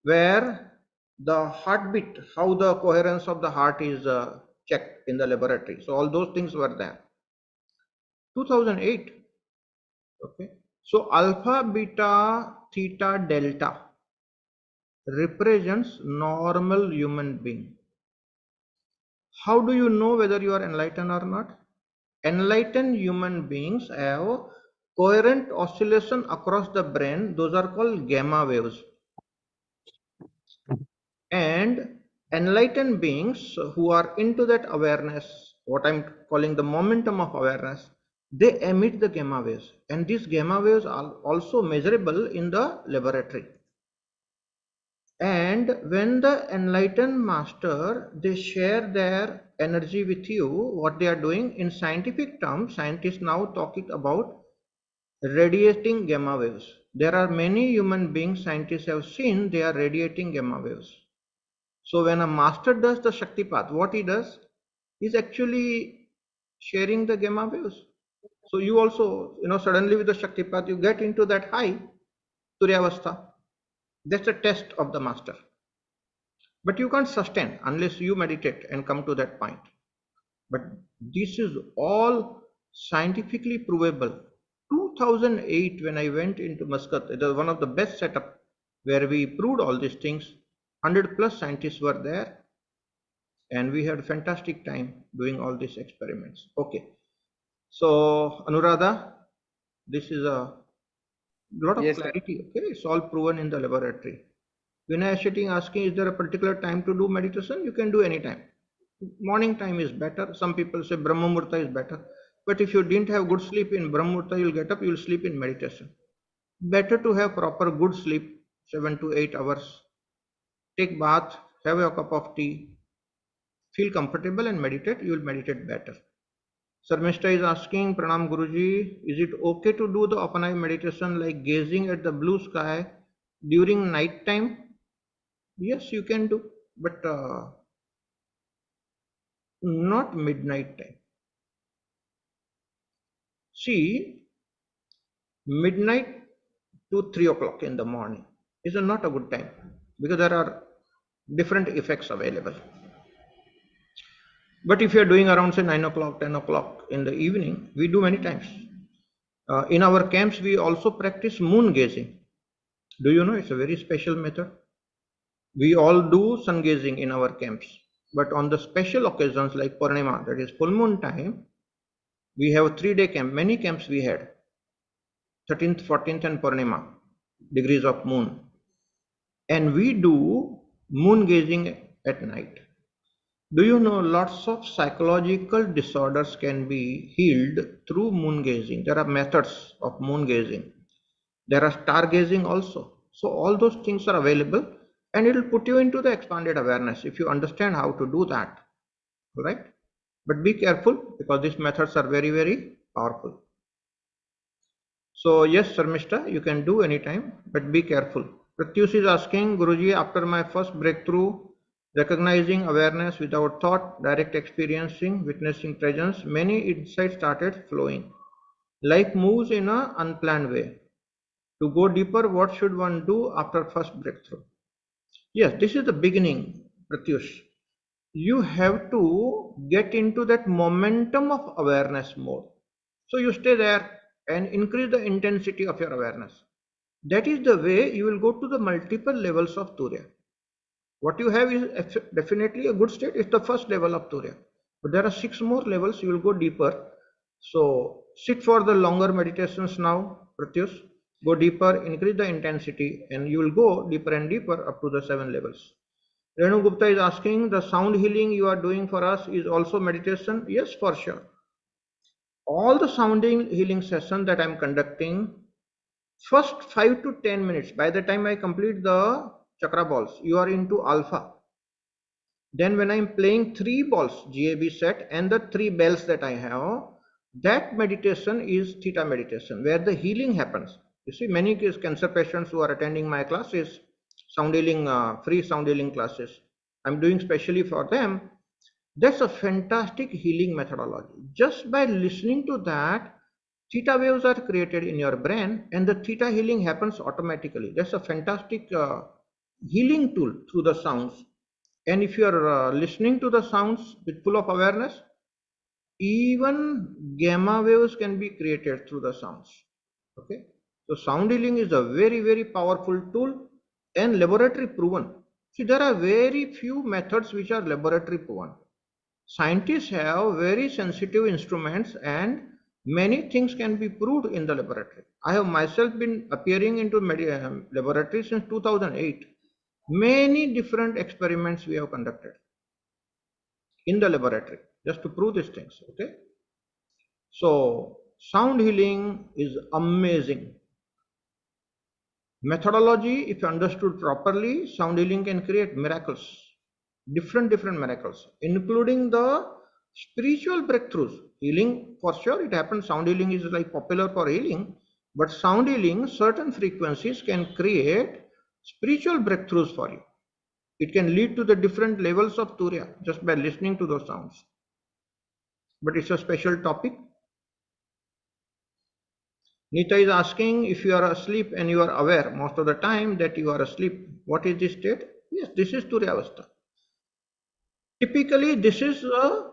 where the heartbeat, how the coherence of the heart is checked in the laboratory. So all those things were there. 2008. Okay, so alpha, beta, theta, delta represents normal human being. How do you know whether you are enlightened or not? Enlightened human beings have coherent oscillation across the brain. Those are called gamma waves. And enlightened beings who are into that awareness, what I'm calling the momentum of awareness, they emit the gamma waves. And these gamma waves are also measurable in the laboratory. And when the enlightened master, they share their energy with you, what they are doing in scientific terms, scientists now talk it about radiating gamma waves. There are many human beings scientists have seen they are radiating gamma waves. So when a master does the Shaktipat, what he does is actually sharing the gamma waves. So you also, suddenly with the Shaktipat, you get into that high Turyavastha. That's a test of the master. But you can't sustain unless you meditate and come to that point. But this is all scientifically provable. 2008, when I went into Muscat, it was one of the best setup where we proved all these things. 100 plus scientists were there, and we had fantastic time doing all these experiments. Okay, so Anuradha, this is a lot of Yes, sir. clarity. Okay, it's all proven in the laboratory. Vinay is sitting asking, is there a particular time to do meditation? You can do any time. Morning time is better. Some people say Brahma Murta is better. But if you didn't have good sleep in Brahma Murta, you'll get up, you'll sleep in meditation. Better to have proper good sleep, 7 to 8 hours. Take bath, have a cup of tea, feel comfortable and meditate, you will meditate better. Sarmishta is asking, Pranam Guruji, is it okay to do the Apanay meditation like gazing at the blue sky during night time? Yes, you can do, but not midnight time. See, midnight to 3 o'clock in the morning is not a good time because there are different effects available. But if you are doing around say 9 o'clock, 10 o'clock in the evening, we do many times. In our camps, we also practice moon gazing. Do you know it's a very special method? We all do sun gazing in our camps, but on the special occasions like Purnima, that is full moon time, we have a 3-day camp. Many camps we had, 13th, 14th and Purnima, degrees of moon. And we do moon gazing at night. Do you know lots of psychological disorders can be healed through moon gazing? There are methods of moon gazing. There are star gazing also. So all those things are available and it will put you into the expanded awareness if you understand how to do that. Right? But be careful because these methods are very, very powerful. So yes, Sarmishta, you can do anytime, but be careful. Pratyush is asking, Guruji, after my first breakthrough, recognizing awareness without thought, direct experiencing, witnessing presence, many insights started flowing. Life moves in an unplanned way. To go deeper, what should one do after first breakthrough? Yes, this is the beginning, Pratyush. You have to get into that momentum of awareness mode. So you stay there and increase the intensity of your awareness. That is the way you will go to the multiple levels of Turiya. What you have is definitely a good state. It's the first level of Turiya. But there are 6 more levels. You will go deeper. So sit for the longer meditations now, Pratyush. Go deeper, increase the intensity, and you will go deeper and deeper up to the 7 levels. Renu Gupta is asking, the sound healing you are doing for us is also meditation? Yes, for sure. All the sounding healing sessions that I am conducting, first 5 to 10 minutes, by the time I complete the chakra balls, you are into alpha. Then when I am playing 3 balls, GAB set, and the 3 bells that I have, that meditation is theta meditation, where the healing happens. You see, many cancer patients who are attending my classes, sound healing, free sound healing classes, I'm doing specially for them. That's a fantastic healing methodology. Just by listening to that, theta waves are created in your brain and the theta healing happens automatically. That's a fantastic healing tool through the sounds. And if you are listening to the sounds with full of awareness, even gamma waves can be created through the sounds. Okay, so sound healing is a very, very powerful tool and laboratory proven. See, there are very few methods which are laboratory proven. Scientists have very sensitive instruments and many things can be proved in the laboratory. I have myself been appearing into laboratory since 2008. Many different experiments we have conducted in the laboratory just to prove these things. Okay, so sound healing is amazing. Methodology, if understood properly, sound healing can create miracles, different miracles, including the spiritual breakthroughs. Healing, for sure, it happens. Sound healing is like popular for healing, But sound healing, certain frequencies can create spiritual breakthroughs for you. It can lead to the different levels of Turiya just by listening to those sounds. But it's a special topic. Nita is asking, if you are asleep and you are aware most of the time that you are asleep, what is this state? Yes, this is Turyavastha. Typically, this is a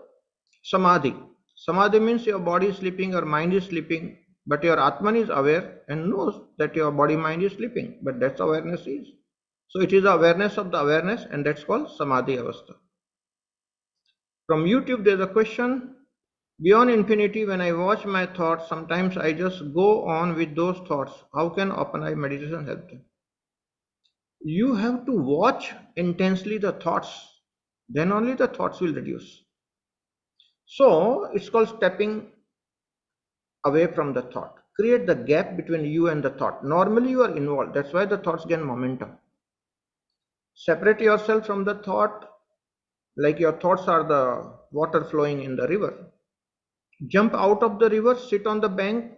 samadhi. Samadhi means your body is sleeping, your mind is sleeping, but your Atman is aware and knows that your body mind is sleeping. But that's awareness is. So it is the awareness of the awareness, and that's called samadhi avastha. From YouTube, there's a question. Beyond infinity, when I watch my thoughts, sometimes I just go on with those thoughts. How can open eye meditation help them? You have to watch intensely the thoughts, then only the thoughts will reduce. So it's called stepping away from the thought. Create the gap between you and the thought. Normally you are involved, that's why the thoughts gain momentum. Separate yourself from the thought, like your thoughts are the water flowing in the river. Jump out of the river, sit on the bank.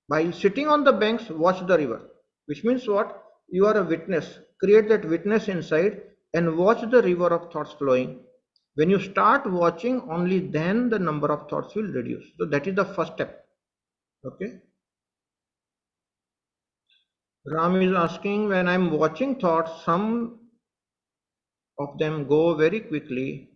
By sitting on the banks, watch the river, which means what? You are a witness. Create that witness inside and watch the river of thoughts flowing. When you start watching, only then the number of thoughts will reduce. So that is the first step. Okay. Ram is asking, when I'm watching thoughts, some of them go very quickly.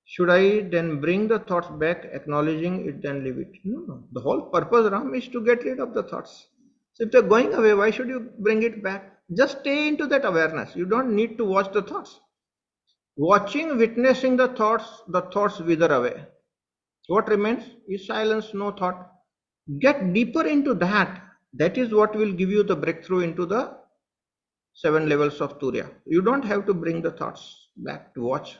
Should I then bring the thoughts back, acknowledging it, then leave it? No. The whole purpose, Ram, is to get rid of the thoughts. So if they're going away, why should you bring it back? Just stay into that awareness. You don't need to watch the thoughts. Watching, witnessing the thoughts wither away. What remains is silence, no thought. Get deeper into that. That is what will give you the breakthrough into the 7 levels of Turiya. You don't have to bring the thoughts back to watch.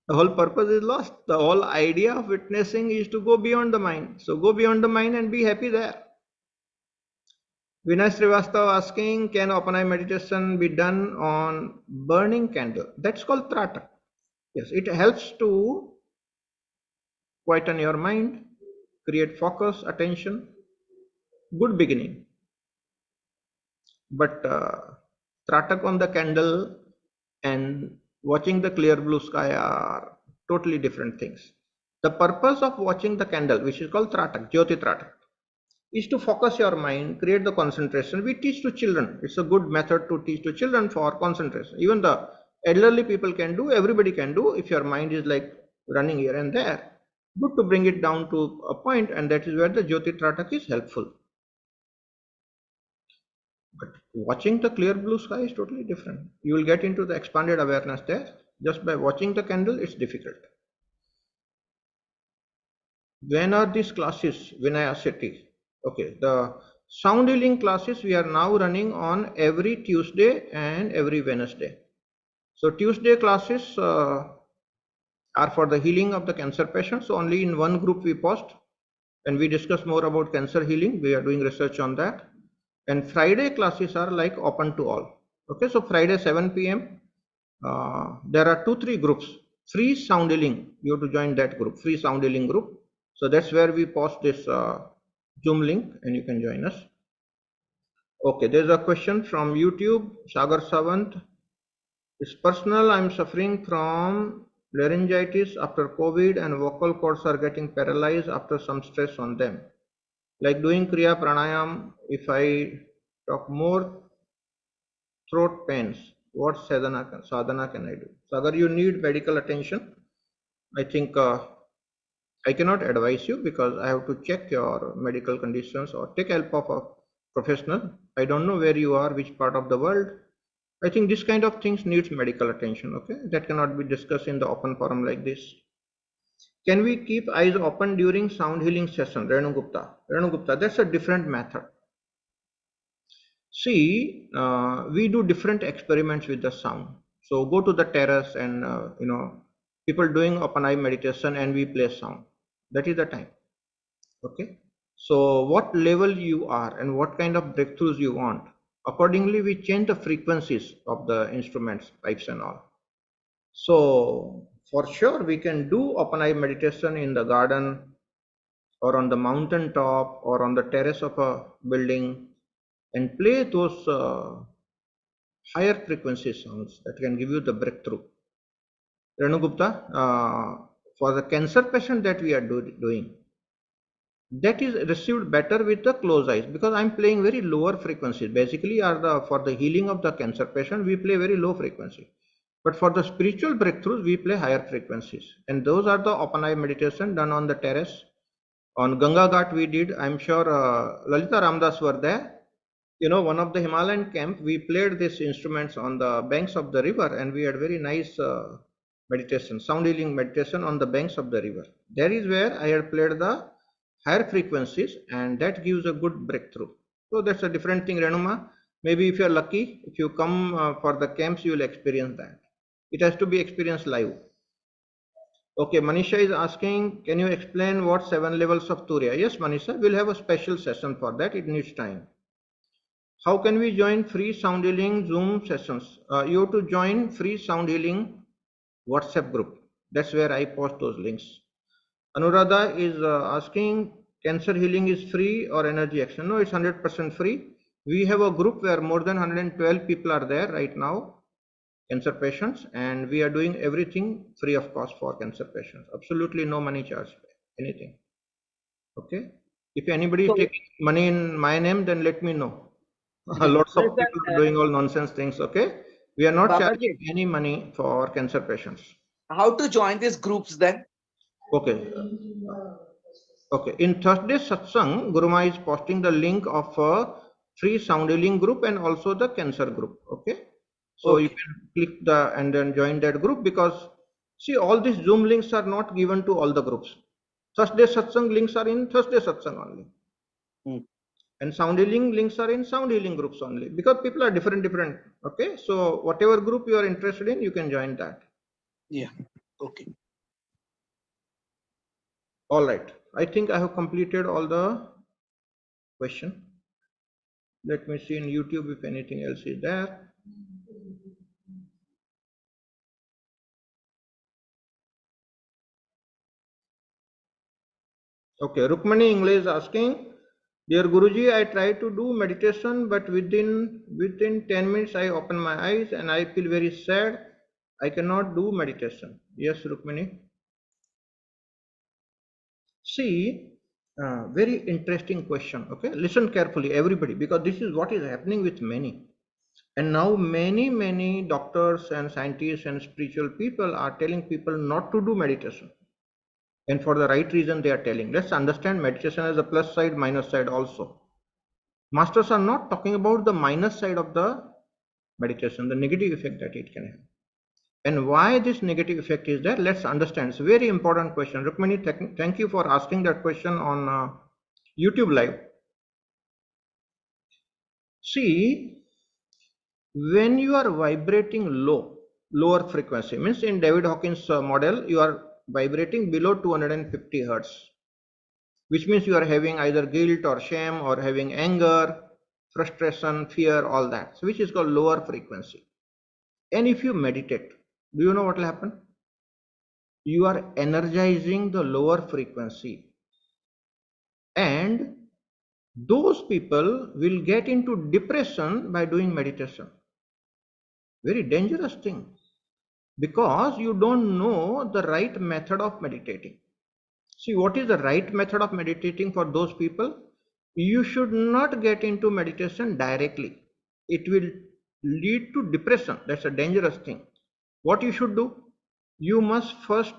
The whole purpose is lost. The whole idea of witnessing is to go beyond the mind. So go beyond the mind and be happy there. Vinay Srivastava asking, can open eye meditation be done on burning candle? That's called trata. Yes, it helps to quieten your mind, create focus, attention. Good beginning. But tratak on the candle and watching the clear blue sky are totally different things. The purpose of watching the candle, which is called tratak, Jyoti tratak, is to focus your mind, create the concentration. We teach to children. It's a good method to teach to children for concentration. Even the elderly people can do, everybody can do. If your mind is like running here and there, good to bring it down to a point, and that is where the Jyoti tratak is helpful. But watching the clear blue sky is totally different. You will get into the expanded awareness there. Just by watching the candle, it's difficult. When are these classes? Vinaya City. Okay, the sound healing classes we are now running on every Tuesday and every Wednesday. So Tuesday classes are for the healing of the cancer patients. So only in one group we post, and we discuss more about cancer healing. We are doing research on that. And Friday classes are like open to all. Okay, so Friday 7 p.m. There are 2-3 groups. Free sound healing. You have to join that group. Free sound healing group. So that's where we post this Zoom link, and you can join us. Okay, there's a question from YouTube. Sagar Savant. It's personal. I'm suffering from laryngitis after COVID, and vocal cords are getting paralyzed after some stress on them. Like doing Kriya Pranayam, if I talk more, throat pains, what sadhana can I do? Sagar, you need medical attention. I think I cannot advise you because I have to check your medical conditions or take help of a professional. I don't know where you are, which part of the world. I think this kind of things needs medical attention. Okay, that cannot be discussed in the open forum like this. Can we keep eyes open during sound healing session? Renu Gupta, that's a different method. See, we do different experiments with the sound. So go to the terrace and people doing open eye meditation, and we play sound. That is the time. Okay. So what level you are and what kind of breakthroughs you want, accordingly we change the frequencies of the instruments, pipes and all. So for sure we can do open eye meditation in the garden, or on the mountain top or on the terrace of a building and play those higher frequency sounds that can give you the breakthrough. Renu Gupta, for the cancer patient that we are doing, that is received better with the closed eyes because I'm playing very lower frequencies. Basically, for the healing of the cancer patient, we play very low frequency. But for the spiritual breakthroughs, we play higher frequencies. And those are the open eye meditation done on the terrace. On Ganga Ghat we did, I'm sure Lalita Ramdas were there. You know, one of the Himalayan camp, we played these instruments on the banks of the river and we had very nice meditation, sound healing meditation on the banks of the river. That is where I had played the higher frequencies and that gives a good breakthrough. So that's a different thing, Renuma. Maybe if you're lucky, if you come for the camps, you will experience that. It has to be experienced live. Okay, Manisha is asking, can you explain what 7 levels of Turiya? Yes, Manisha, we'll have a special session for that. It needs time. How can we join free sound healing Zoom sessions? You have to join free sound healing WhatsApp group. That's where I post those links. Anuradha is asking, cancer healing is free or energy action? No, it's 100% free. We have a group where more than 112 people are there right now, cancer patients, and we are doing everything free of cost for cancer patients. Absolutely no money charged, anything. Okay. If anybody is taking money in my name, then let me know. Lots of people are doing all nonsense things. Okay. We are not charging any money for cancer patients. How to join these groups then? Okay. Okay. In Thursday Satsang, Guruma is posting the link of a free sound healing group and also the cancer group. Okay. So you can click and then join that group because see, all these Zoom links are not given to all the groups. Thursday Satsang links are in Thursday Satsang only. And sound healing links are in sound healing groups only because people are different. Okay. So whatever group you are interested in, you can join that. Yeah. Okay. All right. I think I have completed all the question. Let me see in YouTube if anything else is there. Okay. Rukmani English is asking, dear Guruji, I try to do meditation, but within 10 minutes I open my eyes and I feel very sad. I cannot do meditation. Yes, Rukmani. See, very interesting question. Okay, listen carefully, everybody, because this is what is happening with many. And now many doctors and scientists and spiritual people are telling people not to do meditation. And for the right reason they are telling. Let's understand meditation as a plus side, minus side also. Masters are not talking about the minus side of the meditation, the negative effect that it can have. And why this negative effect is there? Let's understand. It's a very important question. Rukmani, thank you for asking that question on YouTube live. See, when you are vibrating lower frequency, means in David Hawkins model, you are vibrating below 250 hertz, which means you are having either guilt or shame or having anger, frustration, fear, all that, so which is called lower frequency. And if you meditate, do you know what will happen? You are energizing the lower frequency, and those people will get into depression by doing meditation. Very dangerous thing, because you don't know the right method of meditating. See, what is the right method of meditating for those people? You should not get into meditation directly. It will lead to depression. That's a dangerous thing. What you should do? You must first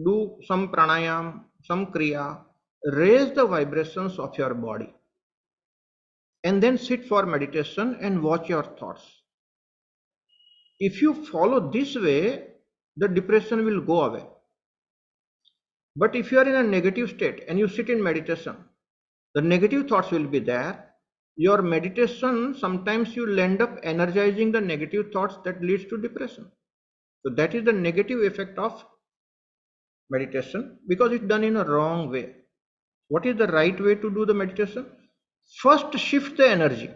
do some pranayam, some kriya, raise the vibrations of your body, and then sit for meditation and watch your thoughts. If you follow this way, the depression will go away. But if you are in a negative state and you sit in meditation, the negative thoughts will be there. Your meditation, sometimes you will end up energizing the negative thoughts that leads to depression. So that is the negative effect of meditation, because it's done in a wrong way. What is the right way to do the meditation? First, shift the energy.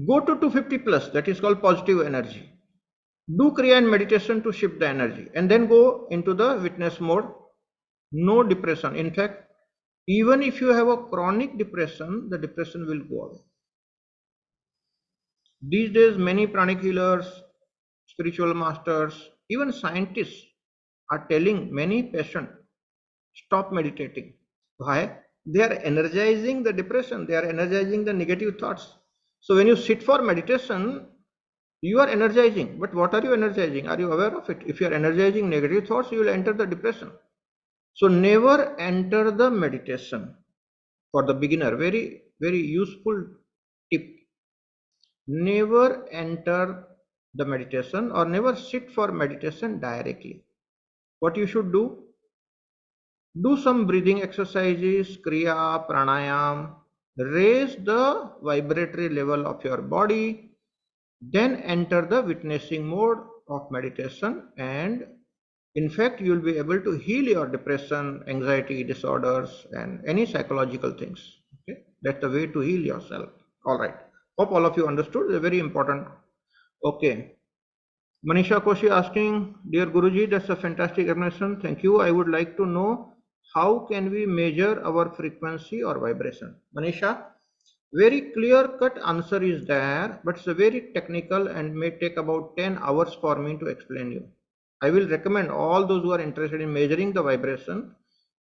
Go to 250 plus, that is called positive energy. Do kriya and meditation to shift the energy, and then go into the witness mode. No depression. In fact, Even if you have a chronic depression, the depression will go away. These days, many pranic healers, spiritual masters, even scientists are telling many patients, stop meditating. Why? They are energizing the depression, they are energizing the negative thoughts. So when you sit for meditation, you are energizing. But what are you energizing? Are you aware of it? If you are energizing negative thoughts, you will enter the depression. So never enter the meditation. For the beginner, very, very useful tip. Never enter the meditation or never sit for meditation directly. What you should do some breathing exercises, kriya, pranayam, raise the vibratory level of your body, then enter the witnessing mode of meditation, and in fact you will be able to heal your depression, anxiety disorders, and any psychological things. Okay, that's the way to heal yourself. All right, hope all of you understood. It's very important. Okay, Manisha Koshi asking, dear Guruji, that's a fantastic explanation. Thank you. I would like to know how can we measure our frequency or vibration? Manisha, very clear cut answer is there, but it's a very technical and may take about 10 hours for me to explain you. I will recommend all those who are interested in measuring the vibration,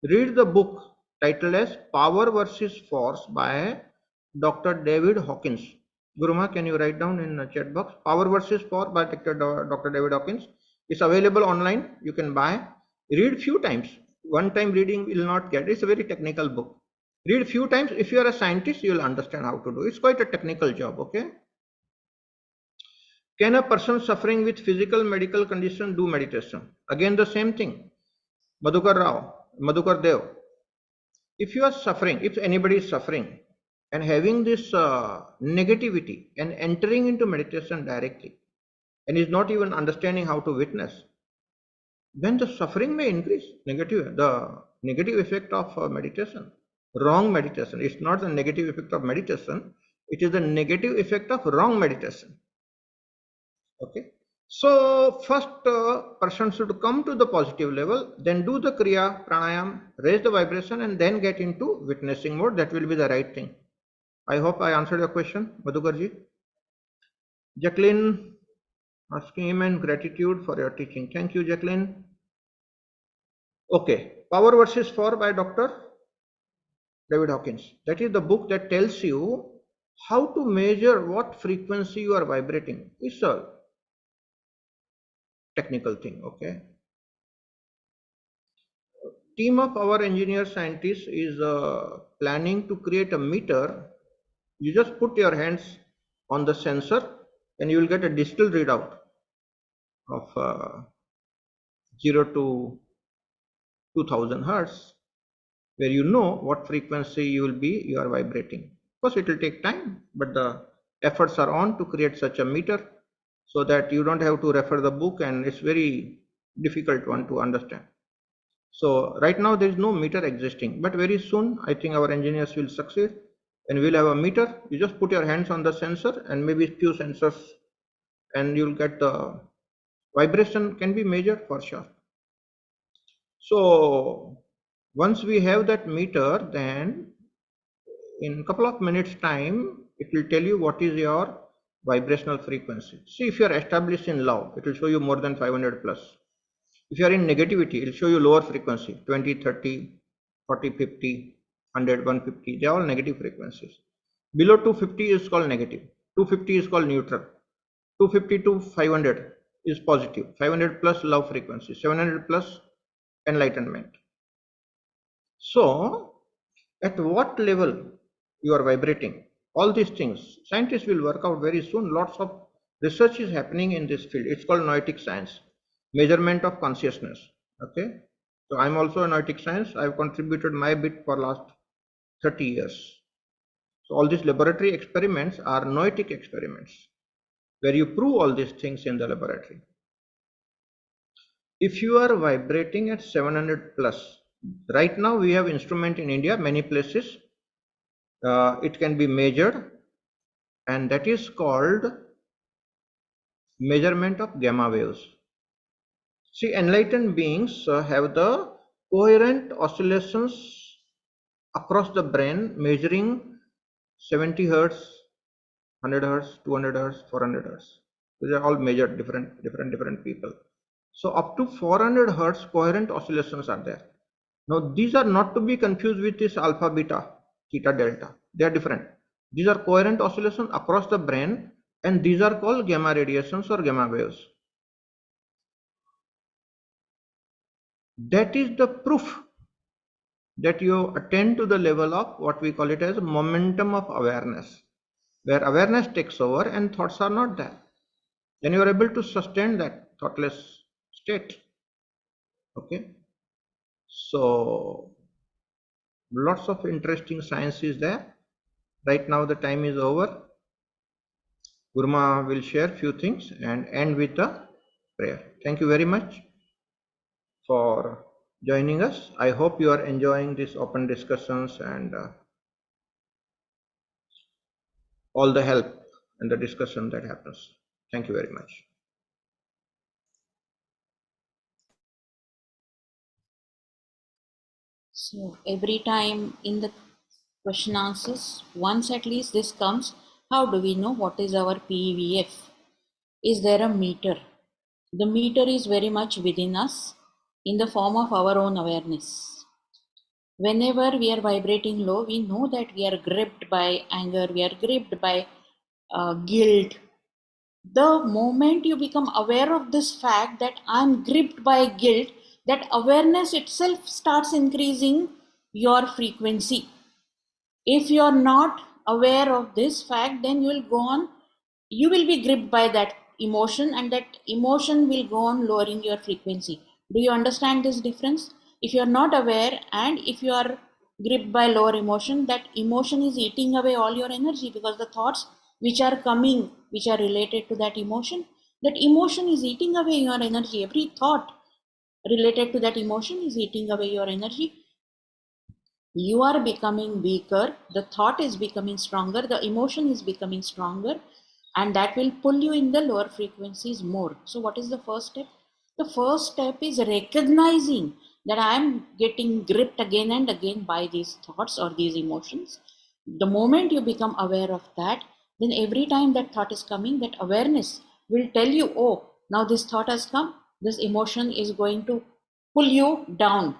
read the book titled as Power versus Force by Dr. David Hawkins. Guruma, can you write down in the chat box? Power versus Force by Dr. David Hawkins. It's available online. You can buy. Read few times. One time reading will not get. It's a very technical book. Read few times. If you are a scientist, you will understand how to do. It's quite a technical job. Okay. Can a person suffering with physical medical condition do meditation? Again, the same thing. Madhukar Dev. If you are suffering, if anybody is suffering and having this negativity and entering into meditation directly and is not even understanding how to witness, then the suffering may increase. The negative effect of meditation, wrong meditation. It's not the negative effect of meditation. It is the negative effect of wrong meditation. Okay. So first person should come to the positive level, then do the kriya, pranayam, raise the vibration, and then get into witnessing mode. That will be the right thing. I hope I answered your question, Madhukarji. Jacqueline asking him and gratitude for your teaching. Thank you, Jacqueline. Okay, Power versus Force by Dr. David Hawkins. That is the book that tells you how to measure what frequency you are vibrating. It's a technical thing. Okay. Team of our engineer scientists is planning to create a meter. You just put your hands on the sensor and you will get a digital readout of 0 to 2000 hertz, where you know what frequency you are vibrating. Of course, it will take time, but the efforts are on to create such a meter so that you don't have to refer the book, and it's very difficult one to understand. So right now there is no meter existing, but very soon I think our engineers will succeed and we'll have a meter. You just put your hands on the sensor and maybe few sensors and you'll get the vibration can be measured for sure. So once we have that meter, then in a couple of minutes time, it will tell you what is your vibrational frequency. See, if you are established in love, it will show you more than 500 plus. If you are in negativity, it will show you lower frequency, 20, 30, 40, 50, 100, 150. They are all negative frequencies. Below 250 is called negative. 250 is called neutral. 250 to 500 is positive. 500 plus love frequency. 700 plus enlightenment. So, at what level you are vibrating? All these things, scientists will work out very soon. Lots of research is happening in this field. It's called noetic science, measurement of consciousness. Okay, so I'm also a noetic science. I've contributed my bit for last 30 years. So all these laboratory experiments are noetic experiments, where you prove all these things in the laboratory. If you are vibrating at 700 plus, right now we have instrument in India, many places. It can be measured, and that is called measurement of gamma waves. See, enlightened beings have the coherent oscillations across the brain, measuring 70 hertz, 100 hertz, 200 hertz, 400 hertz. These are all measured different people. So up to 400 hertz coherent oscillations are there. Now these are not to be confused with this alpha, beta, theta, delta. They are different. These are coherent oscillations across the brain, and these are called gamma radiations or gamma waves. That is the proof that you attain to the level of what we call it as momentum of awareness, where awareness takes over and thoughts are not there. Then you are able to sustain that thoughtless state. Okay, so lots of interesting science is there. Right now the time is over. Gurma will share few things and end with a prayer. Thank you very much for joining us. I hope you are enjoying these open discussions and all the help and the discussion that happens. Thank you very much. So every time in the question answers, once at least this comes, how do we know what is our PVF? Is there a meter? The meter is very much within us in the form of our own awareness. Whenever we are vibrating low, we know that we are gripped by anger, we are gripped by guilt. The moment you become aware of this fact that I'm gripped by guilt, that awareness itself starts increasing your frequency. If you are not aware of this fact, then you will go on, you will be gripped by that emotion, and that emotion will go on lowering your frequency. Do you understand this difference? If you are not aware and if you are gripped by lower emotion, that emotion is eating away all your energy, because the thoughts which are coming, which are related to that emotion is eating away your energy. Every thought related to that emotion is eating away your energy. You are becoming weaker, the thought is becoming stronger, the emotion is becoming stronger, and that will pull you in the lower frequencies more. So what is the first step? The first step is recognizing that I am getting gripped again and again by these thoughts or these emotions. The moment you become aware of that, then every time that thought is coming, that awareness will tell you, oh, now this thought has come, this emotion is going to pull you down,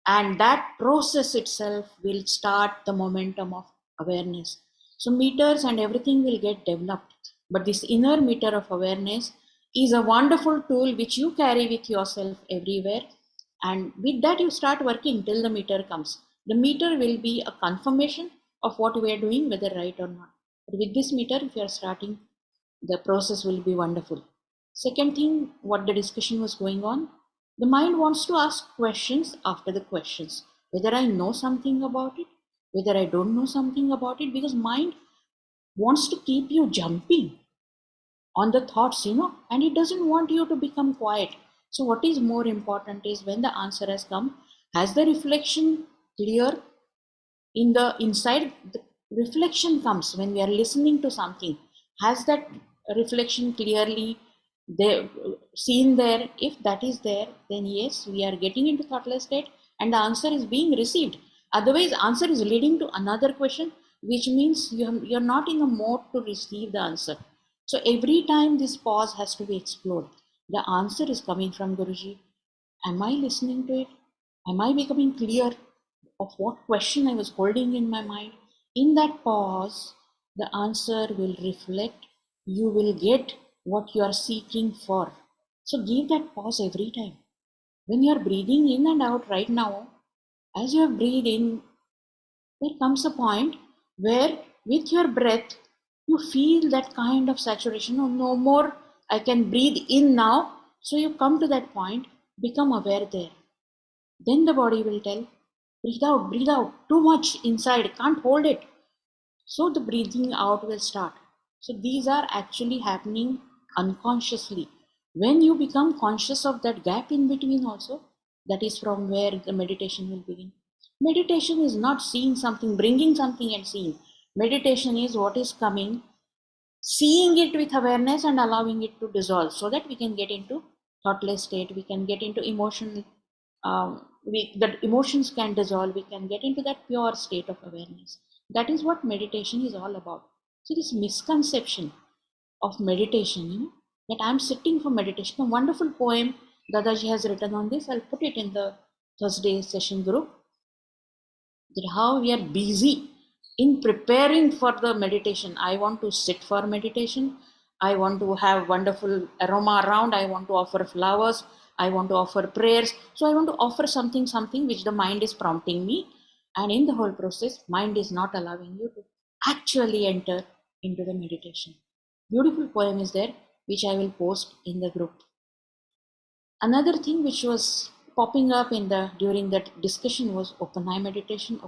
and that process itself will start the momentum of awareness. So meters and everything will get developed, but this inner meter of awareness is a wonderful tool which you carry with yourself everywhere, and with that you start working till the meter comes. The meter will be a confirmation of what we are doing, whether right or not. But with this meter, if you are starting, the process will be wonderful. Second thing, what the discussion was going on, the mind wants to ask questions after the questions, whether I know something about it, whether I don't know something about it, because mind wants to keep you jumping on the thoughts, and it doesn't want you to become quiet. So what is more important is, when the answer has come, has the reflection clear in the inside? The reflection comes when we are listening to something. Has that reflection clearly there, seen there? If that is there, then yes, we are getting into thoughtless state and the answer is being received. Otherwise, answer is leading to another question, which means you're not in a mode to receive the answer. So every time this pause has to be explored. The answer is coming from Guruji. Am I listening to it? Am I becoming clear of what question I was holding in my mind? In that pause, the answer will reflect. You will get what you are seeking for. So give that pause every time. When you are breathing in and out right now, as you have breathed in, there comes a point where with your breath, you feel that kind of saturation. Oh, no more, I can breathe in now. So you come to that point, become aware there. Then the body will tell, breathe out, too much inside, can't hold it. So the breathing out will start. So these are actually happening unconsciously. When you become conscious of that gap in between also, that is from where the meditation will begin. Meditation is not seeing something, bringing something and seeing. Meditation is what is coming, seeing it with awareness and allowing it to dissolve, so that we can get into thoughtless state, we can get into emotional the emotions can dissolve, we can get into that pure state of awareness. That is what meditation is all about. So this misconception of meditation, that I'm sitting for meditation. A wonderful poem Dadaji has written on this. I'll put it in the Thursday session group. That how we are busy in preparing for the meditation. I want to sit for meditation. I want to have wonderful aroma around. I want to offer flowers. I want to offer prayers. So I want to offer something which the mind is prompting me. And in the whole process, mind is not allowing you to actually enter into the meditation. Beautiful poem is there, which I will post in the group. Another thing which was popping up during that discussion was open eye meditation.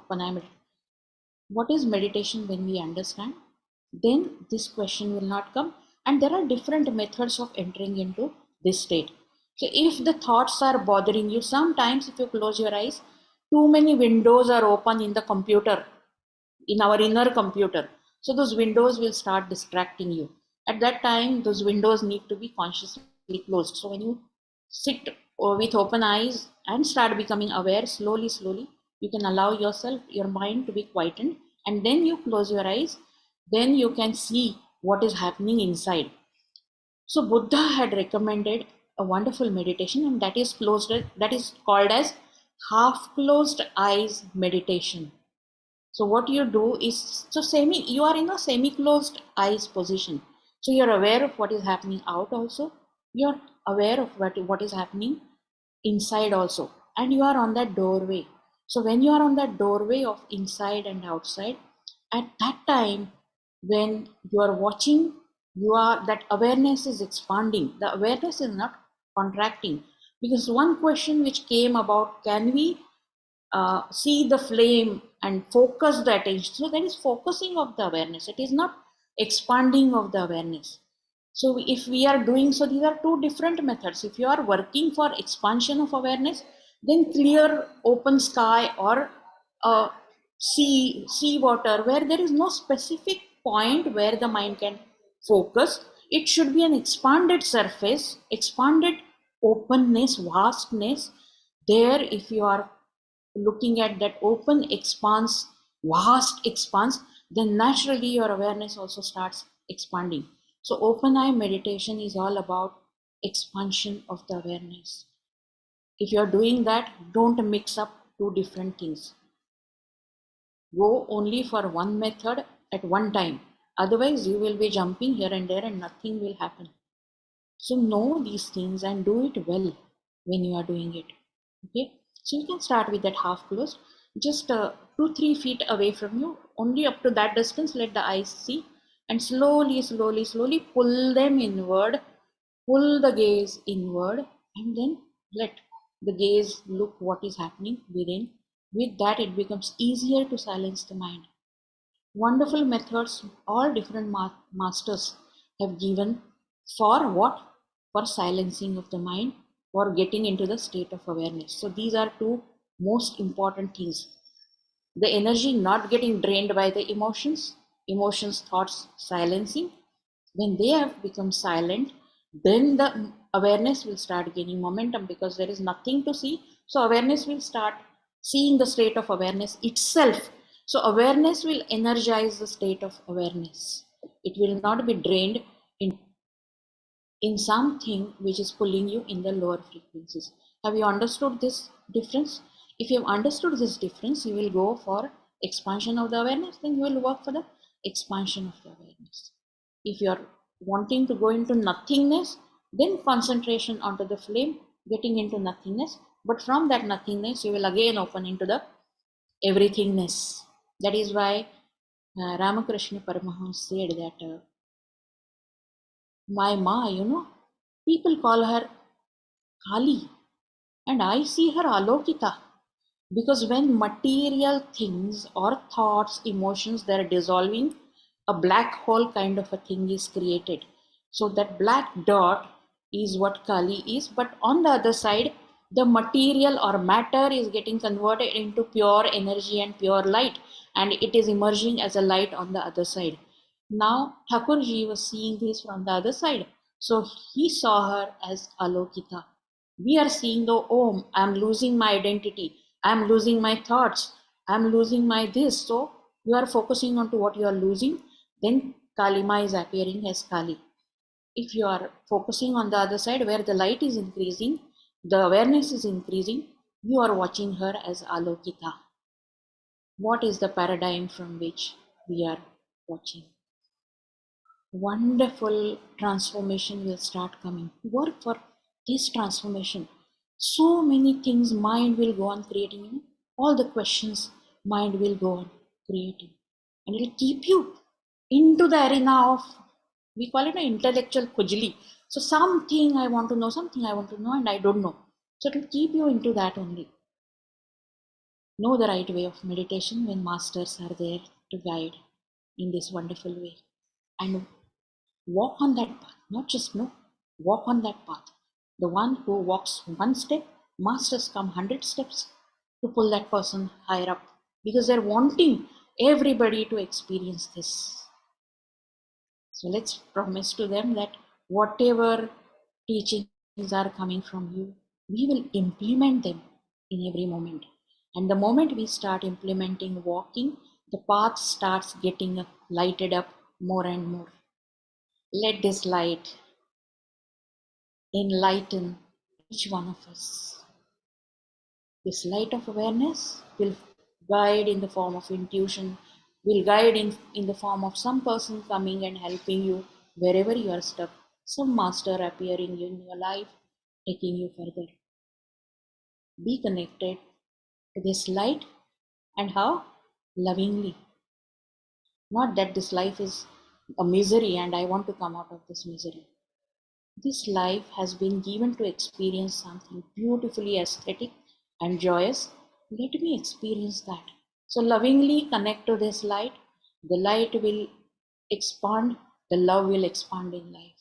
What is meditation when we understand? Then this question will not come. And there are different methods of entering into this state. So if the thoughts are bothering you, sometimes if you close your eyes, too many windows are open in the computer, in our inner computer. So those windows will start distracting you. At that time, those windows need to be consciously closed. So when you sit with open eyes and start becoming aware, slowly, you can allow yourself, your mind to be quietened, and then you close your eyes, then you can see what is happening inside. So Buddha had recommended a wonderful meditation, and that is called as half closed eyes meditation. So what you do is, you are in a semi-closed eyes position. So you're aware of what is happening out also. You're aware of what is happening inside also. And you are on that doorway. So when you are on that doorway of inside and outside, at that time, when you are watching, that awareness is expanding. The awareness is not contracting. Because one question which came about, can we see the flame and focus the attention? So that is focusing of the awareness. It is not expanding of the awareness. So if we are doing so, these are two different methods. If you are working for expansion of awareness, then clear open sky or sea water, where there is no specific point where the mind can focus. It should be an expanded surface, expanded openness, vastness. There, if you are looking at that open expanse, vast expanse, then naturally your awareness also starts expanding. So open eye meditation is all about expansion of the awareness. If you're doing that, don't mix up two different things. Go only for one method at one time. Otherwise, you will be jumping here and there and nothing will happen. So know these things and do it well when you are doing it. Okay. So you can start with that half closed, just 2-3 feet away from you, only up to that distance, let the eyes see, and slowly pull them inward, pull the gaze inward, and then let the gaze look what is happening within. With that, it becomes easier to silence the mind. Wonderful methods all different masters have given for what? For silencing of the mind, for getting into the state of awareness. So these are two most important things. The energy not getting drained by the emotions, thoughts silencing. When they have become silent, then the awareness will start gaining momentum, because there is nothing to see. So awareness will start seeing the state of awareness itself. So awareness will energize the state of awareness. It will not be drained in something which is pulling you in the lower frequencies. Have you understood this difference? If you have understood this difference, you will go for expansion of the awareness, then you will work for the expansion of the awareness. If you are wanting to go into nothingness, then concentration onto the flame, getting into nothingness. But from that nothingness, you will again open into the everythingness. That is why Ramakrishna Paramahansa said that my ma, people call her Kali, and I see her Alokita. Because when material things or thoughts, emotions, they're dissolving, a black hole kind of a thing is created. So that black dot is what Kali is. But on the other side, the material or matter is getting converted into pure energy and pure light, and it is emerging as a light on the other side. Now Thakurji was seeing this from the other side. So he saw her as Alokita. We are seeing the, oh, I'm losing my identity, I'm losing my thoughts, I'm losing my this. So you are focusing on to what you are losing, then Kalima is appearing as Kali. If you are focusing on the other side where the light is increasing, the awareness is increasing, you are watching her as Alokita. What is the paradigm from which we are watching? Wonderful transformation will start coming. Work for this transformation. So many things mind will go on creating, all the questions mind will go on creating. And it will keep you into the arena of, we call it an intellectual kujli. So something I want to know, something I want to know, and I don't know. So it will keep you into that only. Know the right way of meditation when masters are there to guide in this wonderful way. And walk on that path, not just know, walk on that path. The one who walks one step, masters come 100 steps to pull that person higher up because they're wanting everybody to experience this. So let's promise to them that whatever teachings are coming from you, we will implement them in every moment. And the moment we start implementing walking, the path starts getting lighted up more and more. Let this light enlighten each one of us. This light of awareness will guide in the form of intuition, will guide in the form of some person coming and helping you wherever you are stuck, some master appearing in your life, taking you further. Be connected to this light, and how? Lovingly. Not that this life is a misery and I want to come out of this misery. This life has been given to experience something beautifully aesthetic and joyous. Let me experience that. So, lovingly connect to this light. The light will expand, the love will expand in life.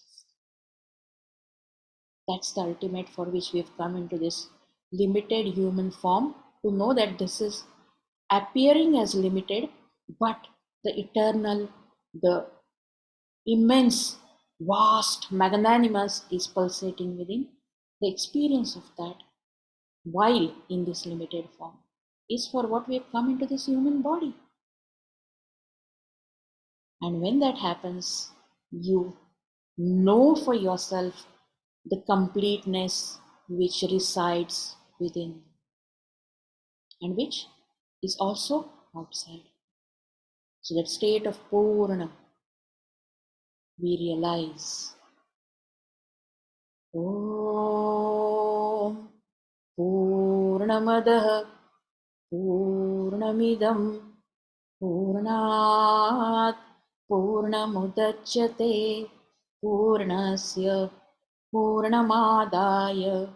That's the ultimate for which we have come into this limited human form, to know that this is appearing as limited, but the eternal, the immense, vast, magnanimous is pulsating within. The experience of that while in this limited form is for what we have come into this human body. And when that happens, you know for yourself the completeness which resides within and which is also outside. So that state of Purna, we realize, Om Purnamadah Purnamidam Purnat Purnamudachyate Purnasya Purnamadaya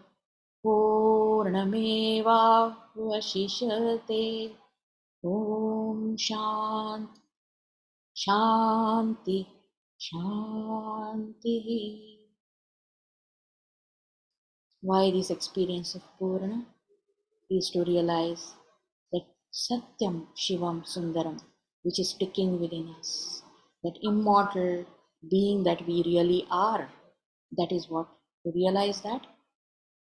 Purnameva Vashishyate. Om Shanti Shanti. Why this experience of Purna? Is to realize that Satyam Shivam Sundaram, which is sticking within us, that immortal being that we really are. That is what, to realize that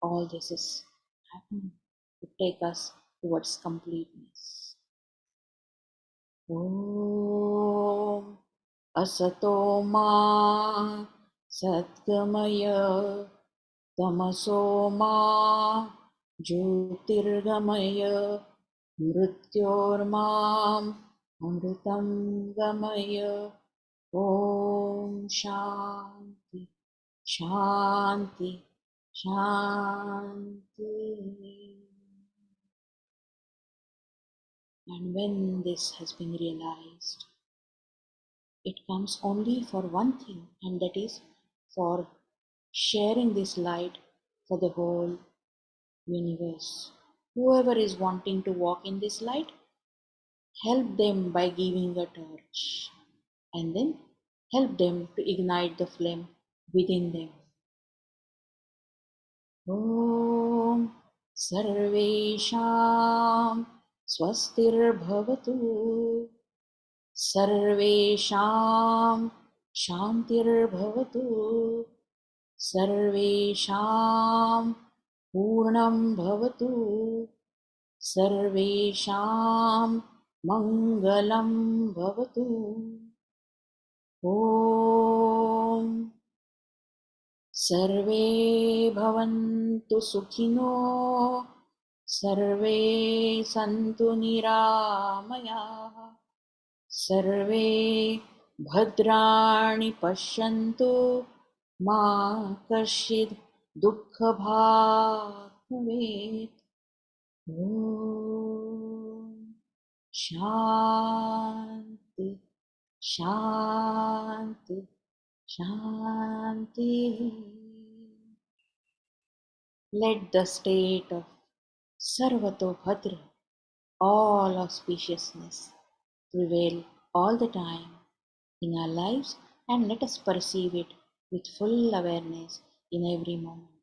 all this is happening to take us towards completeness. Om Asato Ma Satgamaya Tamaso Ma Jyotirgamaya Mrityormam Amritam Gamaya. Om Shanti Shanti Shanti. And when this has been realized, it comes only for one thing, and that is for sharing this light for the whole universe. Whoever is wanting to walk in this light, help them by giving a torch, and then help them to ignite the flame within them. Om Sarvesham Swastirбhavatu Sarvesham Shantirbhavatu Sarvesham पूर्णं भवतु, सर्वेषां मङ्गलं भवतु। ॐ सर्वे भवन्तु सुखिनो, सर्वे सन्तु निरामयाः, सर्वे भद्राणि पश्यन्तु, मा कश्चित् दुःखभाग् भवेत्। ॐ शान्ति शान्ति शान्तिः. Let the state of Sarvato Bhadra, all auspiciousness, prevail all the time in our lives, and let us perceive it with full awareness in every moment.